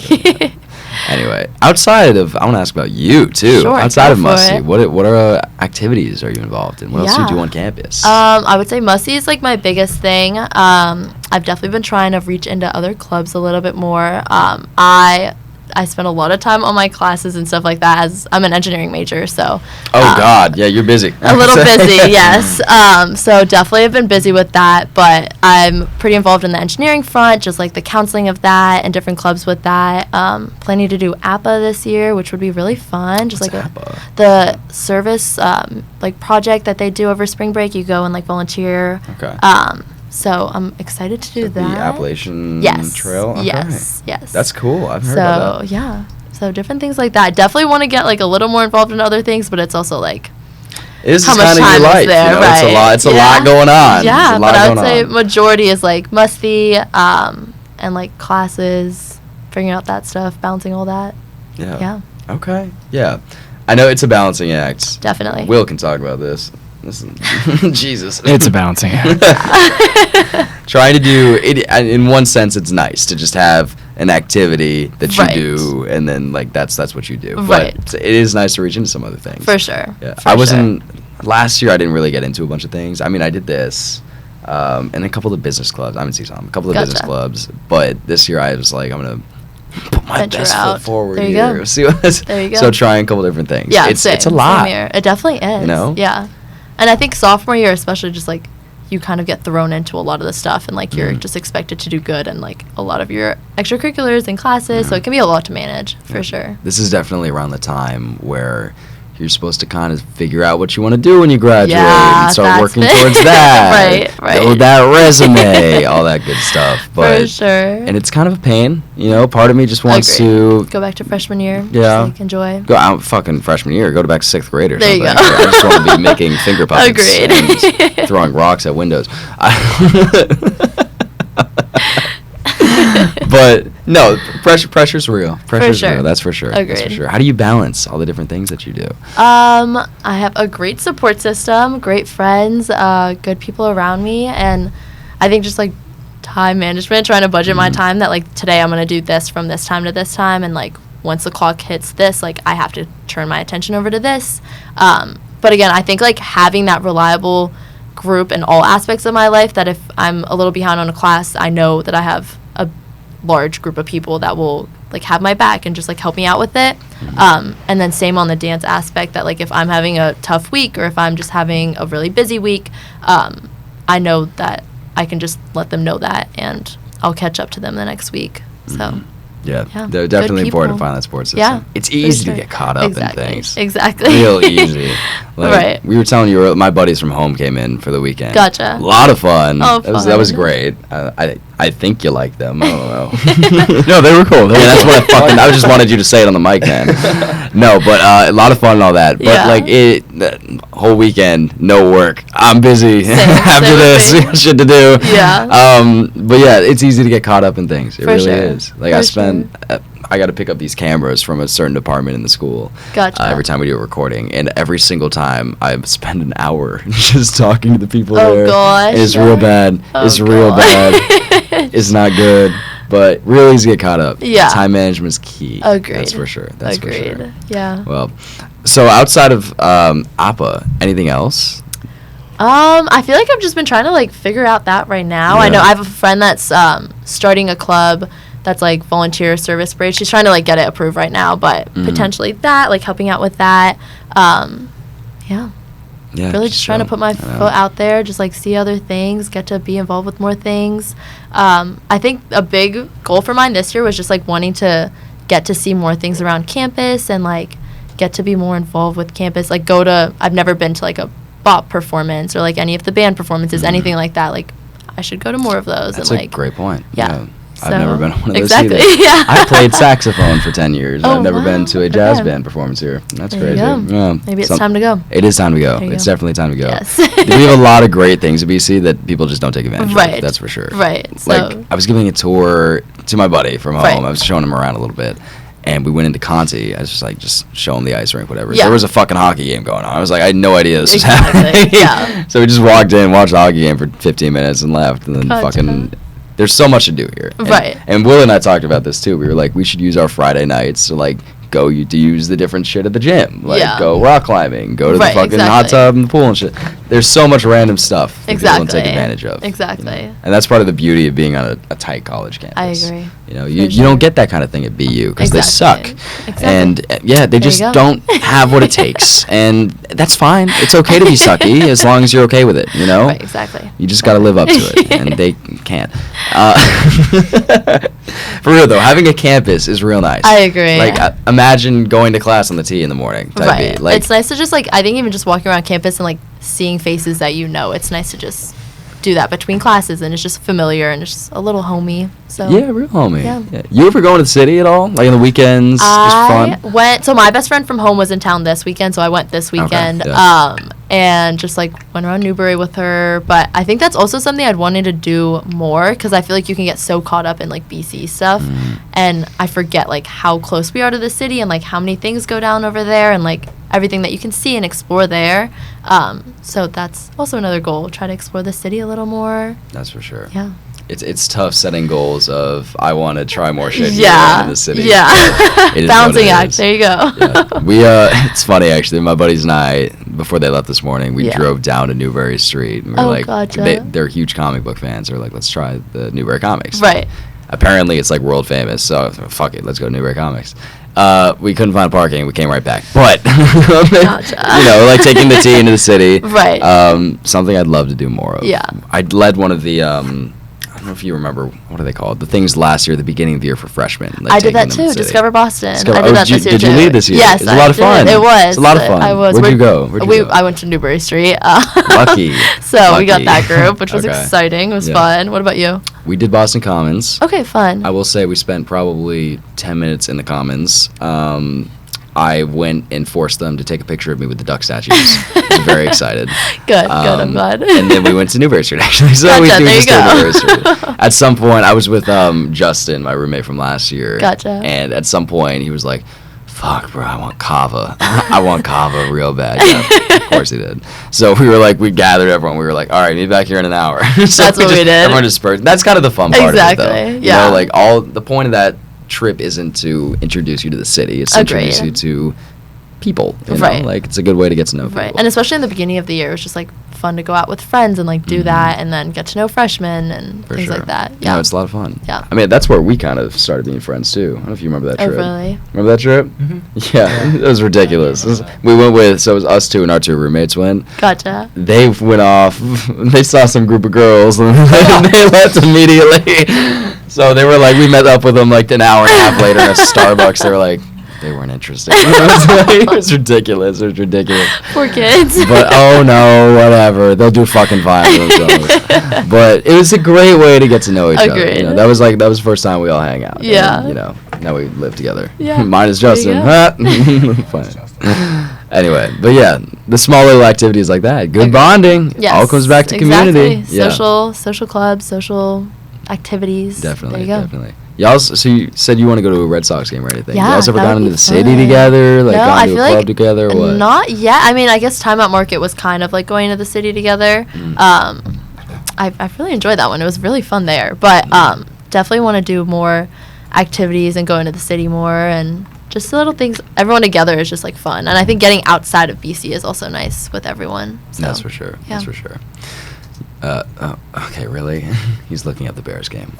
Anyway, outside of, I want to ask about you too. Sure, outside of Masti, what are activities are you involved in? What else do you do on campus? I would say Masti is like my biggest thing. I've definitely been trying to reach into other clubs a little bit more. I spend a lot of time on my classes and stuff like that, as I'm an engineering major, so. Oh, God. Yeah, you're busy. A little busy, yes. So definitely have been busy with that, but I'm pretty involved in the engineering front, just like the counseling of that and different clubs with that. Planning to do APA this year, which would be really fun. Just What's like APA? The service project that they do over spring break. You go and volunteer. Okay. So I'm excited to do that. The Appalachian Trail? Okay. Yes. That's cool. I've heard about that. Yeah. So different things like that. Definitely want to get a little more involved in other things, but it's also it is how much kind of time your life, is there, you know? right? It's a lot going on. Yeah, but I would say majority is Masti, and classes, figuring out that stuff, balancing all that. Yeah. Okay. Yeah. I know it's a balancing act. Definitely. Will can talk about this. Listen, Jesus. It's a balancing act. Trying to do it, in one sense, it's nice to just have an activity that you do, and then that's what you do. Right. But it is nice to reach into some other things. For sure. Yeah. I wasn't last year. I didn't really get into a bunch of things. I mean, I did this, and a couple of business clubs. I'm in CSOM, a couple of business clubs. But this year, I was like, I'm gonna put my best foot forward there you here. Go. See what? There you go. So trying a couple different things. Yeah, it's a lot. It definitely is. You know. Yeah. And I think sophomore year, especially, just you kind of get thrown into a lot of the stuff, and you're just expected to do good, and a lot of your extracurriculars and classes. So it can be a lot to manage for sure. This is definitely around the time where you're supposed to kind of figure out what you want to do when you graduate and start that's working big. towards that. Right. Build that resume, all that good stuff. But, For sure. And it's kind of a pain, part of me just wants to go back to freshman year. Yeah. Just, enjoy. Go out fucking freshman year. Go to back to 6th grade or there something. You go. I just want to be making finger puppets. Agreed. And throwing rocks at windows. But no, pressure's real. Pressure's real. That's for sure. Agreed. That's for sure. How do you balance all the different things that you do? I have a great support system, great friends, good people around me, and I think just time management, trying to budget my time. That today I'm gonna do this from this time to this time, and once the clock hits this, I have to turn my attention over to this. But again, I think having that reliable group in all aspects of my life, that if I'm a little behind on a class, I know that I have a large group of people that will have my back and just help me out with it. And then same on the dance aspect, that if I'm having a tough week or if I'm just having a really busy week, I know that I can just let them know that and I'll catch up to them the next week. So Yeah, they're definitely important to find that support system. Yeah, it's easy to get caught up in things. Exactly. Real easy. Right. We were telling you, my buddies from home came in for the weekend. Gotcha. A lot of fun. Oh, That was great. I think you like them. I don't know. No, they were cool. That's what I just wanted you to say it on the mic, man. No, but a lot of fun and all that. But the whole weekend, no work. I'm busy after this. Shit to do. Yeah. But yeah, it's easy to get caught up in things. It really is. I got to pick up these cameras from a certain department in the school. Gotcha. Every time we do a recording, and every single time I spend an hour just talking to the people there. Oh gosh. It's real bad. It's real bad. It's not good, but real easy to get caught up. Yeah. Time management is key. Agreed. That's for sure. That's for sure. Yeah. Well, so outside of APA, anything else? I feel like I've just been trying to figure out that right now. Yeah. I know I have a friend that's starting a club that's volunteer service bridge. She's trying to get it approved right now, but potentially that, helping out with that. Yeah, really just trying to put my foot out there, just see other things, get to be involved with more things. I think a big goal for mine this year was just wanting to get to see more things around campus and get to be more involved with campus. I've never been to a bop performance or any of the band performances, anything like that. I should go to more of those. That's and a great point. Yeah. I've never been to one of those exactly. either. Yeah. I played saxophone for 10 years. Oh, I've never been to a jazz okay. band performance here. That's There you crazy. go. Yeah. Maybe it's time to go. It is time to go. There you It's go. definitely time to go. Yes. We have a lot of great things at BC that people just don't take advantage Right. of. That's for sure. Right. So I was giving a tour to my buddy from home. Right. I was showing him around a little bit. And we went into Conti. I was just show him the ice rink, whatever. Yeah. There was a fucking hockey game going on. I was I had no idea this was Exactly, happening. yeah. So we just walked in, watched the hockey game for 15 minutes, and left. And then Gotcha. there's so much to do here. Right. And Will and I talked about this too. We were we should use our Friday nights to go to use the different shit at the gym. Yeah. Go rock climbing, go to the Right, fucking hot exactly. tub and the pool and shit. There's so much random stuff that people don't take advantage of. Exactly. And that's part of the beauty of being on a tight college campus. I agree. You don't get that kind of thing at BU because they suck. Exactly. And they just don't have what it takes. And that's fine. It's okay to be sucky as long as you're okay with it, Right, exactly. You just got to live up to it, and they can't. For real, though, having a campus is real nice. I agree. Imagine going to class on the T in the morning. Right. B. It's nice to just I think even just walking around campus and seeing faces that it's nice to just do that between classes, and it's just familiar and it's just a little homey. So Yeah, real homie. Yeah. You ever go to the city at all? On the weekends? Just fun? Went. So my best friend from home was in town this weekend, so I went this weekend. yeah. And just went around Newbury with her. But I think that's also something I'd wanted to do more, because I feel you can get so caught up in BC stuff, and I forget how close we are to the city and how many things go down over there and everything that you can see and explore there. So that's also another goal. Try to explore the city a little more. That's for sure. Yeah. It's tough setting goals of I want to try more shit Yeah. in the city. Yeah. It is Balancing what it act. is. There you go. Yeah. We it's funny actually. My buddies and I, before they left this morning, we Yeah. drove down to Newbury Street, and we were gotcha. they're huge comic book fans. They're let's try the Newbury Comics. Right. Apparently, it's world famous. So fuck it, let's go to Newbury Comics. We couldn't find parking. We came right back. But Gotcha. Taking the T into the city. Right. Something I'd love to do more of. Yeah. I led one of the. I don't know if you remember, what are they called? The things last year, the beginning of the year for freshmen. Like I did that too. Discover Boston. I did that this year Did you lead this year? Yes, it was a lot of fun. It was. It's a lot of fun. I was. Where'd you go? I went to Newbury Street. Lucky. So we got that group, which was exciting. It was fun. What about you? We did Boston Commons. Okay, fun. I will say we spent probably 10 minutes in the Commons. I went and forced them to take a picture of me with the duck statues. I was very excited. Good, I'm glad. And then we went to Newbury Street, actually. So we just did Newbury Street. At some point, I was with Justin, my roommate from last year. Gotcha. And at some point, he was like, fuck, bro, I want kava. I want kava real bad. Yeah, of course he did. So we gathered everyone. We were like, all right, meet back here in an hour. So That's what we did. Everyone dispersed. That's kind of the fun part of it, though. Yeah. You know, the point of that trip isn't to introduce you to the city. It's to introduce you to people. You know? Like, it's a good way to get to know people. Right. And especially in the beginning of the year, it was just like fun to go out with friends and like do that and then get to know freshmen and things like that. Yeah, it's a lot of fun. Yeah. I mean, that's where we kind of started being friends too. I don't know if you remember that trip. Oh, really? Remember that trip? Mm-hmm. Yeah, it was ridiculous. We went it was us two and our two roommates went. Gotcha. They went off. They saw some group of girls and they left immediately. So they were like, we met up with them like an hour and a half later at Starbucks. They were like, they weren't interested. It was ridiculous. It was ridiculous. Poor kids. But oh no, whatever. They'll do fucking fine for themselves. But it was a great way to get to know each other. You know, that was the first time we all hang out. Yeah. And, you know, now we live together. Yeah. Mine is Justin. Anyway, but yeah, the small little activities like that, good bonding. Yes, all comes back to community. Yeah. Social clubs, social activities. Definitely, there you go. definitely. Y'all, so you said you want to go to a Red Sox game or anything? Yeah, you guys ever gone into the city together? Like, gone to a club together or what? Not yet. I mean, I guess Time Out Market was kind of like going to the city together. I really enjoyed that one. It was really fun there. But definitely want to do more activities and go into the city more and just the little things. Everyone together is just like fun. And I think getting outside of BC is also nice with everyone. So, that's for sure. Yeah. That's for sure. Okay, really? He's looking at the Bears game.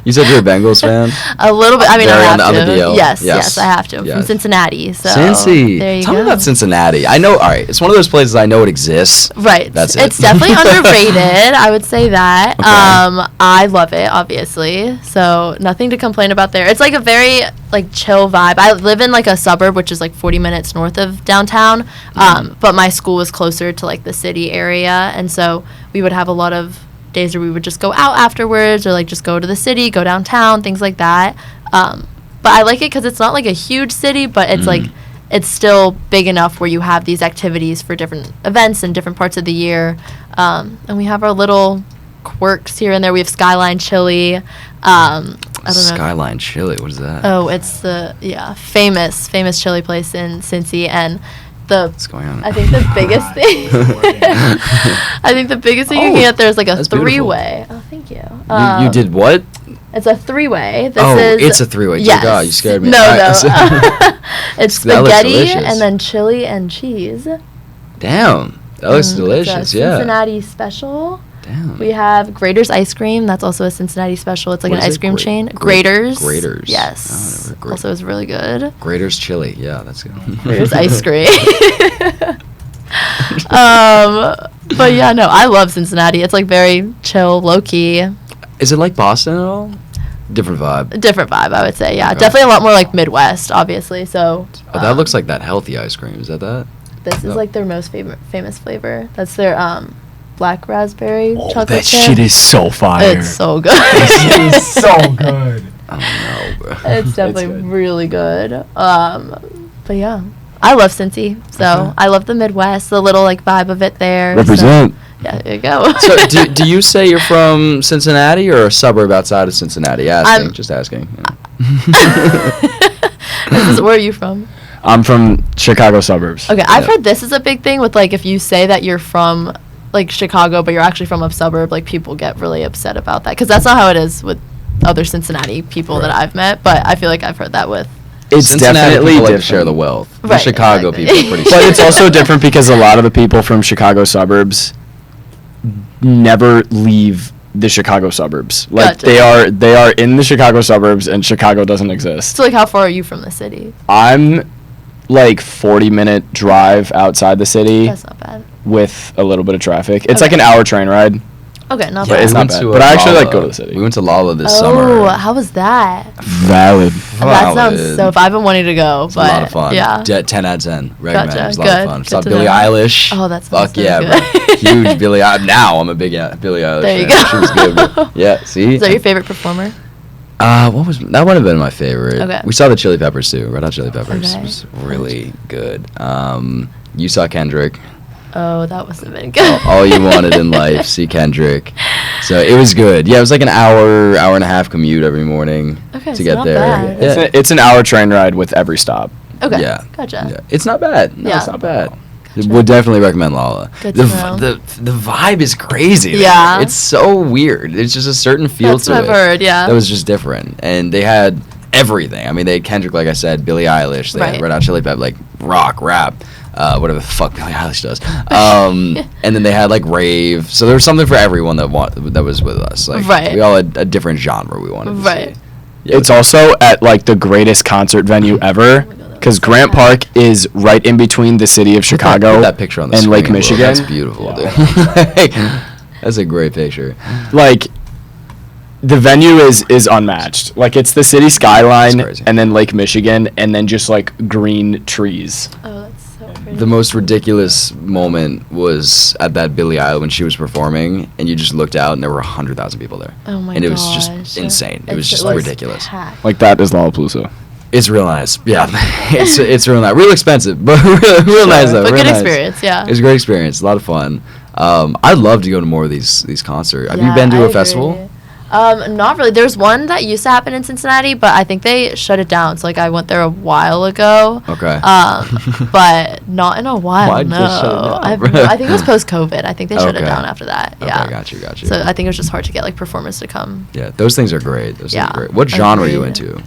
You said you're a Bengals fan? A little bit. I mean, I have on to. the DL. Yes, I have to. I'm from Cincinnati, so Cincy. there you Tell go. me about Cincinnati. I know. All right, it's one of those places I know it exists. Right. That's it. It's definitely underrated. I would say that. Okay. I love it, obviously. So nothing to complain about there. It's like a very like chill vibe. I live in like a suburb, which is like 40 minutes north of downtown. But my school was closer to like the city area, and so we would have a lot of days where we would just go out afterwards or like just go to the city, go downtown, things like that. But I like it because it's not like a huge city, but it's like it's still big enough where you have these activities for different events in different parts of the year. And we have our little quirks here and there. We have Skyline Chili. I don't know. Skyline Chili, what is that? Oh, it's the famous chili place in Cincy, and what's going on? I think the biggest thing you can get there is like a three-way. Beautiful. Oh, thank you. You did what? It's a three-way. It's a three-way. Yes. God, you scared me. No. It's spaghetti and then chili and cheese. Damn, that looks delicious. It's a Cincinnati special. Damn. We have Grater's ice cream. That's also a Cincinnati special. It's like an ice cream chain. Grater's. Yes. Also is really good. Grater's chili. Yeah, that's good. Grater's ice cream. But yeah, no, I love Cincinnati. It's like very chill, low key. Is it like Boston at all? Different vibe. Different vibe, I would say. Yeah, Okay. definitely a lot more like Midwest, obviously. So. Oh, that looks like that healthy ice cream. Is that? This is like their most famous flavor. That's their black raspberry chocolate that chip. shit is so fire. It's so good. It is so good. I don't know, bro. It's definitely good. really good. But yeah, I love Cincy. So Okay. I love the Midwest, the little like vibe of it there. Represent. So, yeah, there you go. So do you say you're from Cincinnati or a suburb outside of Cincinnati? Just asking. Where are you from? I'm from Chicago suburbs. Okay, I've heard this is a big thing with like if you say that you're from like Chicago, but you're actually from a suburb, like people get really upset about that because that's not how it is with other Cincinnati people that I've met. But I feel like I've heard that with. It's Cincinnati definitely people like to different. share the wealth. The Right, Chicago exactly. people are pretty. But it's also different because a lot of the people from Chicago suburbs never leave the Chicago suburbs. Like Gotcha. they are in the Chicago suburbs and Chicago doesn't exist. So like, how far are you from the city? I'm like 40-minute drive outside the city That's not bad. with a little bit of traffic. It's Okay. like an hour train ride. Okay, not But bad. it's not bad. But I actually like go to the city. We went to Lala this Oh, summer. how was that? Valid. That sounds so fun. I've been wanting to go, It's but a lot of fun. yeah. 10 out of 10. Recommend. Gotcha. It was a lot Good. of fun. Good Saw to Billie know. Eilish. Oh, that's Fuck so yeah, good. bro. Huge Billie Eilish. Now I'm a big Billie Eilish There you fan. go. She was good. Bro. Yeah, see? Is that your favorite performer? What was that? Would have been my favorite. Okay. We saw the Chili Peppers too. Red Hot Chili Peppers Okay. was really good. You saw Kendrick. Oh, that must have been good. All you wanted in life, see Kendrick. So it was good. Yeah, it was like an hour and a half commute every morning Okay, to so get not there. bad. Yeah. It's an hour train ride with every stop. Okay. Yeah. Gotcha. Yeah. It's not bad. No, Yeah. it's not bad. Gotcha. Would definitely recommend Lala. Good the, to know. the vibe is crazy. there. Yeah. It's so weird. It's just a certain feel That's to what it I've heard, yeah. that was just different. And they had everything. I mean, they had Kendrick, like I said, Billie Eilish, they Right. had Red Hot Chili Peppers, like rock, rap, whatever the fuck Billie Eilish does. And then they had like rave. So there was something for everyone that was with us. Like Right. we all had a different genre we wanted to Right. see. Yeah, It's also at like the greatest concert venue ever. Because Grant Park is right in between the city of Chicago Put that picture on the and screen, Lake bro. Michigan. That's beautiful, dude. That's a great picture. Like, the venue is unmatched. Like, it's the city skyline That's crazy. and then Lake Michigan and then just like green trees. Oh, that's so pretty. The most ridiculous moment was at that Billie Eilish when she was performing, and you just looked out and there were 100,000 people there. Oh my And it was gosh. just insane. It was just was ridiculous. packed. Like, that is Lollapalooza. It's real nice. Yeah, it's real nice. Real expensive, but real nice though. But real good nice. experience, yeah. It was a great experience. A lot of fun. I'd love to go to more of these concerts. Have you Yeah, been to I a festival? agree. Not really. There's one that used to happen in Cincinnati, but I think they shut it down. So like I went there a while ago. Okay. But not in a while. Why'd no. they shut it down, I have bro? no- I think it was post COVID. I think they shut it Okay. down after that. Okay, Yeah. got you. So I think it was just hard to get like performers to come. Yeah, those things are great. Those things Yeah, are great. What genre are you agreed. into?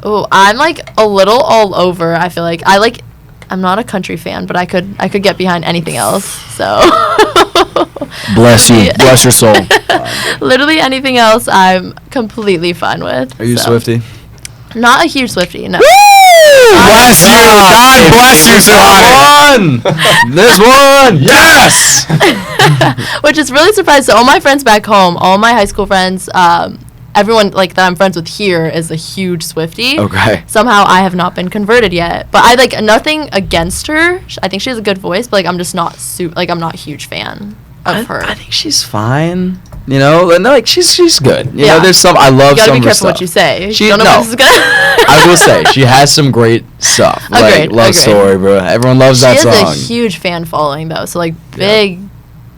Oh, I'm like a little all over. I feel like I'm not a country fan, but I could get behind anything else. So Bless you. Yeah. Bless your soul. literally anything else I'm completely fine with. Are you so. Swiftie? Not a huge Swiftie, no. Bless you. God bless you, Suhani. One! This one! Yes! Which is really surprising. So all my friends back home, all my high school friends, everyone like that I'm friends with here is a huge Swiftie. Okay. Somehow I have not been converted yet. But I like nothing against her. I think she has a good voice, but like I'm just not I'm not a huge fan of her. I think she's fine. You know, and like she's good. You Yeah. know, there's some I love You gotta some be of her careful what stuff. you say. She Don't know no. what this is gonna I will say she has some great stuff. Like Agreed, Love agreed. Story, bro. Everyone loves She that has song. a huge fan following though. So like big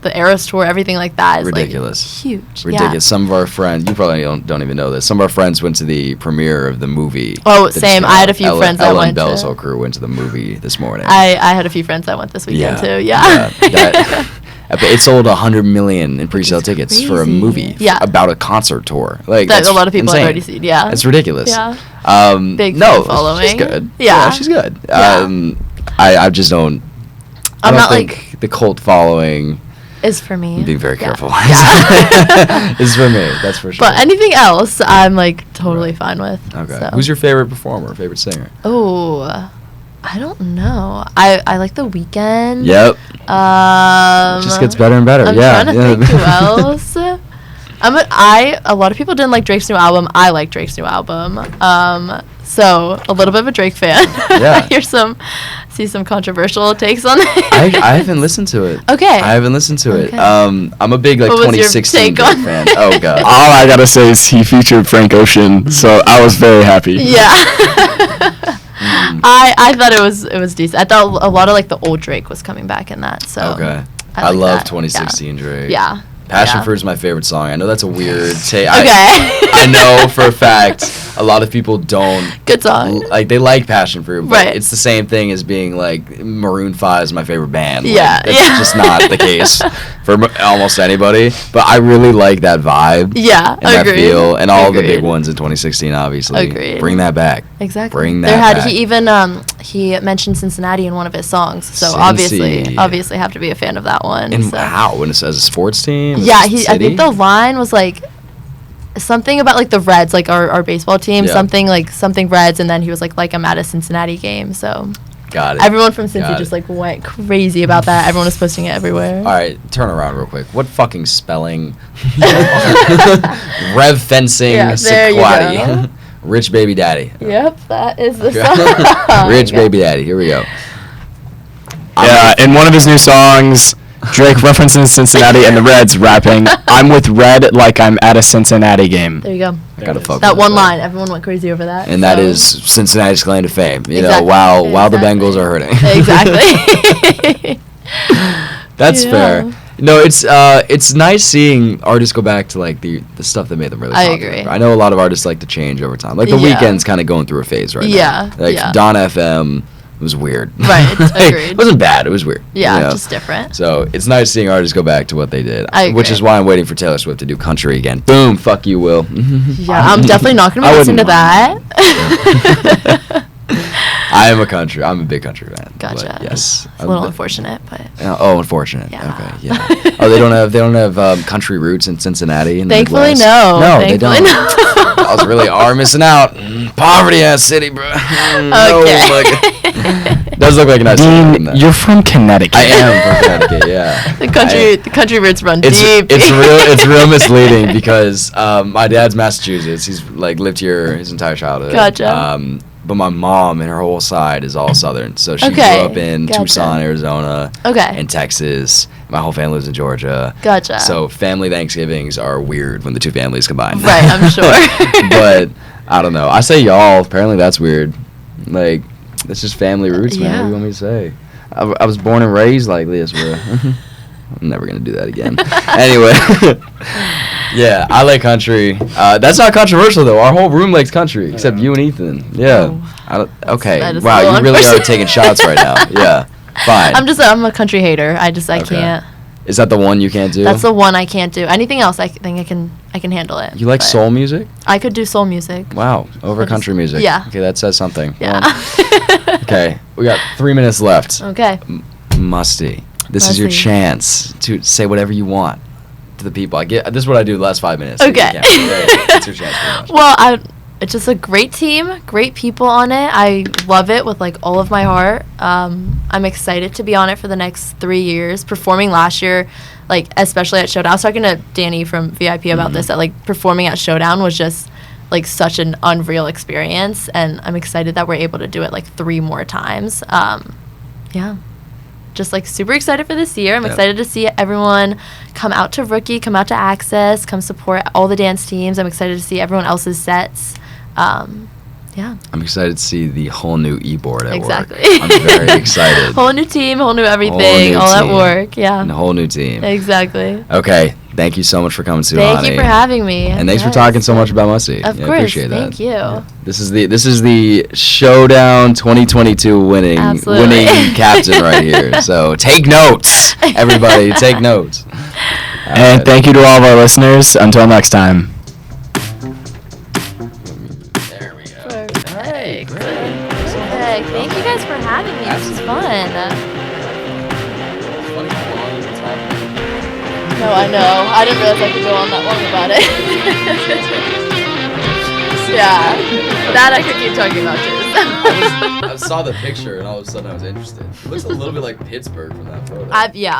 the Eras tour, everything like that is Ridiculous. like huge. Ridiculous. Yeah. Some of our friends, you probably don't even know this. Some of our friends went to the premiere of the movie. Oh, that just same. came I had out. a few Ella, friends that Ella went and Bella's to- whole crew went to the movie this morning. I had a few friends that went this weekend too. Yeah. that- it sold 100 million in pre-sale tickets for a crazy. movie Yeah. about a concert tour. Like That that's a lot of people have insane. already seen, yeah. It's ridiculous. Yeah. Big no, fan following. she's good. Yeah. She's good. Yeah. I just don't. I I'm don't not, think the cult following. Is for me. I'm being very Yeah. careful. Yeah. Is for me. That's for sure. But anything else, I'm like totally fine with. Okay. So. Who's your favorite performer? Favorite singer? Oh, I don't know. I like The Weeknd. Yep. It Just gets better and better. I'm yeah. trying to think who else. A lot of people didn't like Drake's new album. I like Drake's new album. So a little bit of a Drake fan. Yeah. See some controversial takes on it. I haven't listened to it. Okay. I haven't listened to it. Okay. I'm a big like What was your 2016 take Drake on fan. it? Oh god. All I gotta say is he featured Frank Ocean, so I was very happy. Yeah. I thought it was decent. I thought a lot of like the old Drake was coming back in that. So Okay. I I like love that. 2016 Drake. Yeah. Passion Yeah. Fruit is my favorite song. I know that's a weird take. Okay. I know for a fact a lot of people don't Good song. like they like Passion Fruit, but Right. it's the same thing as being like Maroon 5 is my favorite band. Like, Yeah, that's yeah. just not the case for almost anybody. But I really like that vibe. Yeah, And that agreed. feel, and all the big Agreed. ones in 2016, obviously. Agreed. Bring that back. Exactly. Bring that there had back. he even he mentioned Cincinnati in one of his songs, so Cincy. obviously have to be a fan of that one. And so. how? When it says a sports team? Yeah, It's I city? think the line was like something about like the Reds, like our baseball team, Yeah. something Reds, and then he was like I'm at a Cincinnati game, so Got it. Everyone from Cincy just like went crazy about that. Everyone was posting it everywhere. All right, turn around real quick. What fucking spelling? Rev fencing sequati. Rich baby daddy. Yep, that is the song. Rich baby daddy. Here we go. Yeah, in one of his new songs, Drake references Cincinnati and the Reds, rapping, "I'm with Red like I'm at a Cincinnati game." There you go. I gotta fuck that with one line. Everyone went crazy over that. And that is Cincinnati's claim to fame. You exactly. know, while the Bengals are hurting. Exactly. That's fair. No, it's nice seeing artists go back to like the stuff that made them really popular. I agree. I know a lot of artists like to change over time. Like The Weeknd's kind of going through a phase right now. Like Don FM was weird. Right, agreed. It wasn't bad, it was weird. Yeah, just different. So it's nice seeing artists go back to what they did. I agree. Which is why I'm waiting for Taylor Swift to do country again. Boom, fuck you, Will. Yeah, I'm definitely not going to listen to that. I'm a big country fan. Gotcha. Yes. It's a little unfortunate, but. Unfortunate. Yeah. Okay. Yeah. Oh, they don't have country roots in Cincinnati. In Thankfully, the no. No, Thankfully, they don't. No. Y'all really are missing out. Poverty ass city, bro. Okay. Does look like a nice city. Dean, you're from Connecticut. I am from Connecticut. Yeah. The country roots run deep. It's real misleading because my dad's Massachusetts. He's like lived here his entire childhood. Gotcha. But my mom and her whole side is all Southern. So she grew up in Tucson, Arizona, and Texas. My whole family lives in Georgia. Gotcha. So family Thanksgivings are weird when the two families combine. Right, I'm sure. But I don't know. I say y'all. Apparently that's weird. Like, that's just family roots, man. What do you want me to say? I was born and raised like this, bro. I'm never going to do that again. Anyway. Yeah, I like country. That's not controversial, though. Our whole room likes country, except you and Ethan. Yeah. Okay. Wow, you really are taking shots right now. Yeah. Fine. I'm a country hater. I can't. Is that the one you can't do? That's the one I can't do. Anything else, I think I can handle it. You like soul music? I could do soul music. Wow, over country music. Yeah. Okay, that says something. Yeah. Well, okay, we got 3 minutes left. Okay. Musty, this is your chance to say whatever you want to the people. This is what I do the last 5 minutes. Okay. It's your chance. Pretty much. Well, it's just a great team, great people on it. I love it with like all of my heart. I'm excited to be on it for the next 3 years. Performing last year, like especially at Showdown. I was talking to Danny from VIP about this. That like performing at Showdown was just like such an unreal experience, and I'm excited that we're able to do it like 3 more times. Yeah. Just like super excited for this year. I'm excited to see everyone come out to Rookie, come out to Access, come support all the dance teams. I'm excited to see everyone else's sets. Yeah. I'm excited to see the whole new e-board at work. I'm very excited. Whole new team, whole new everything, all at work. Yeah. And a whole new team. Exactly. Okay. Thank you so much for coming, Suhani. Thank you for having me. And thanks for talking so much about Masti. Of course. Appreciate that. Thank you. Yeah. This is the Showdown 2022 winning captain right here. So take notes, everybody. Take notes. And thank you to all of our listeners. Until next time. There we go. Perfect. Thank you guys for having me. This is fun. No, I know. I didn't realize I could go on that long about it. Yeah. That I could keep talking about too. I saw the picture and all of a sudden I was interested. It looks a little bit like Pittsburgh from that photo. Yeah.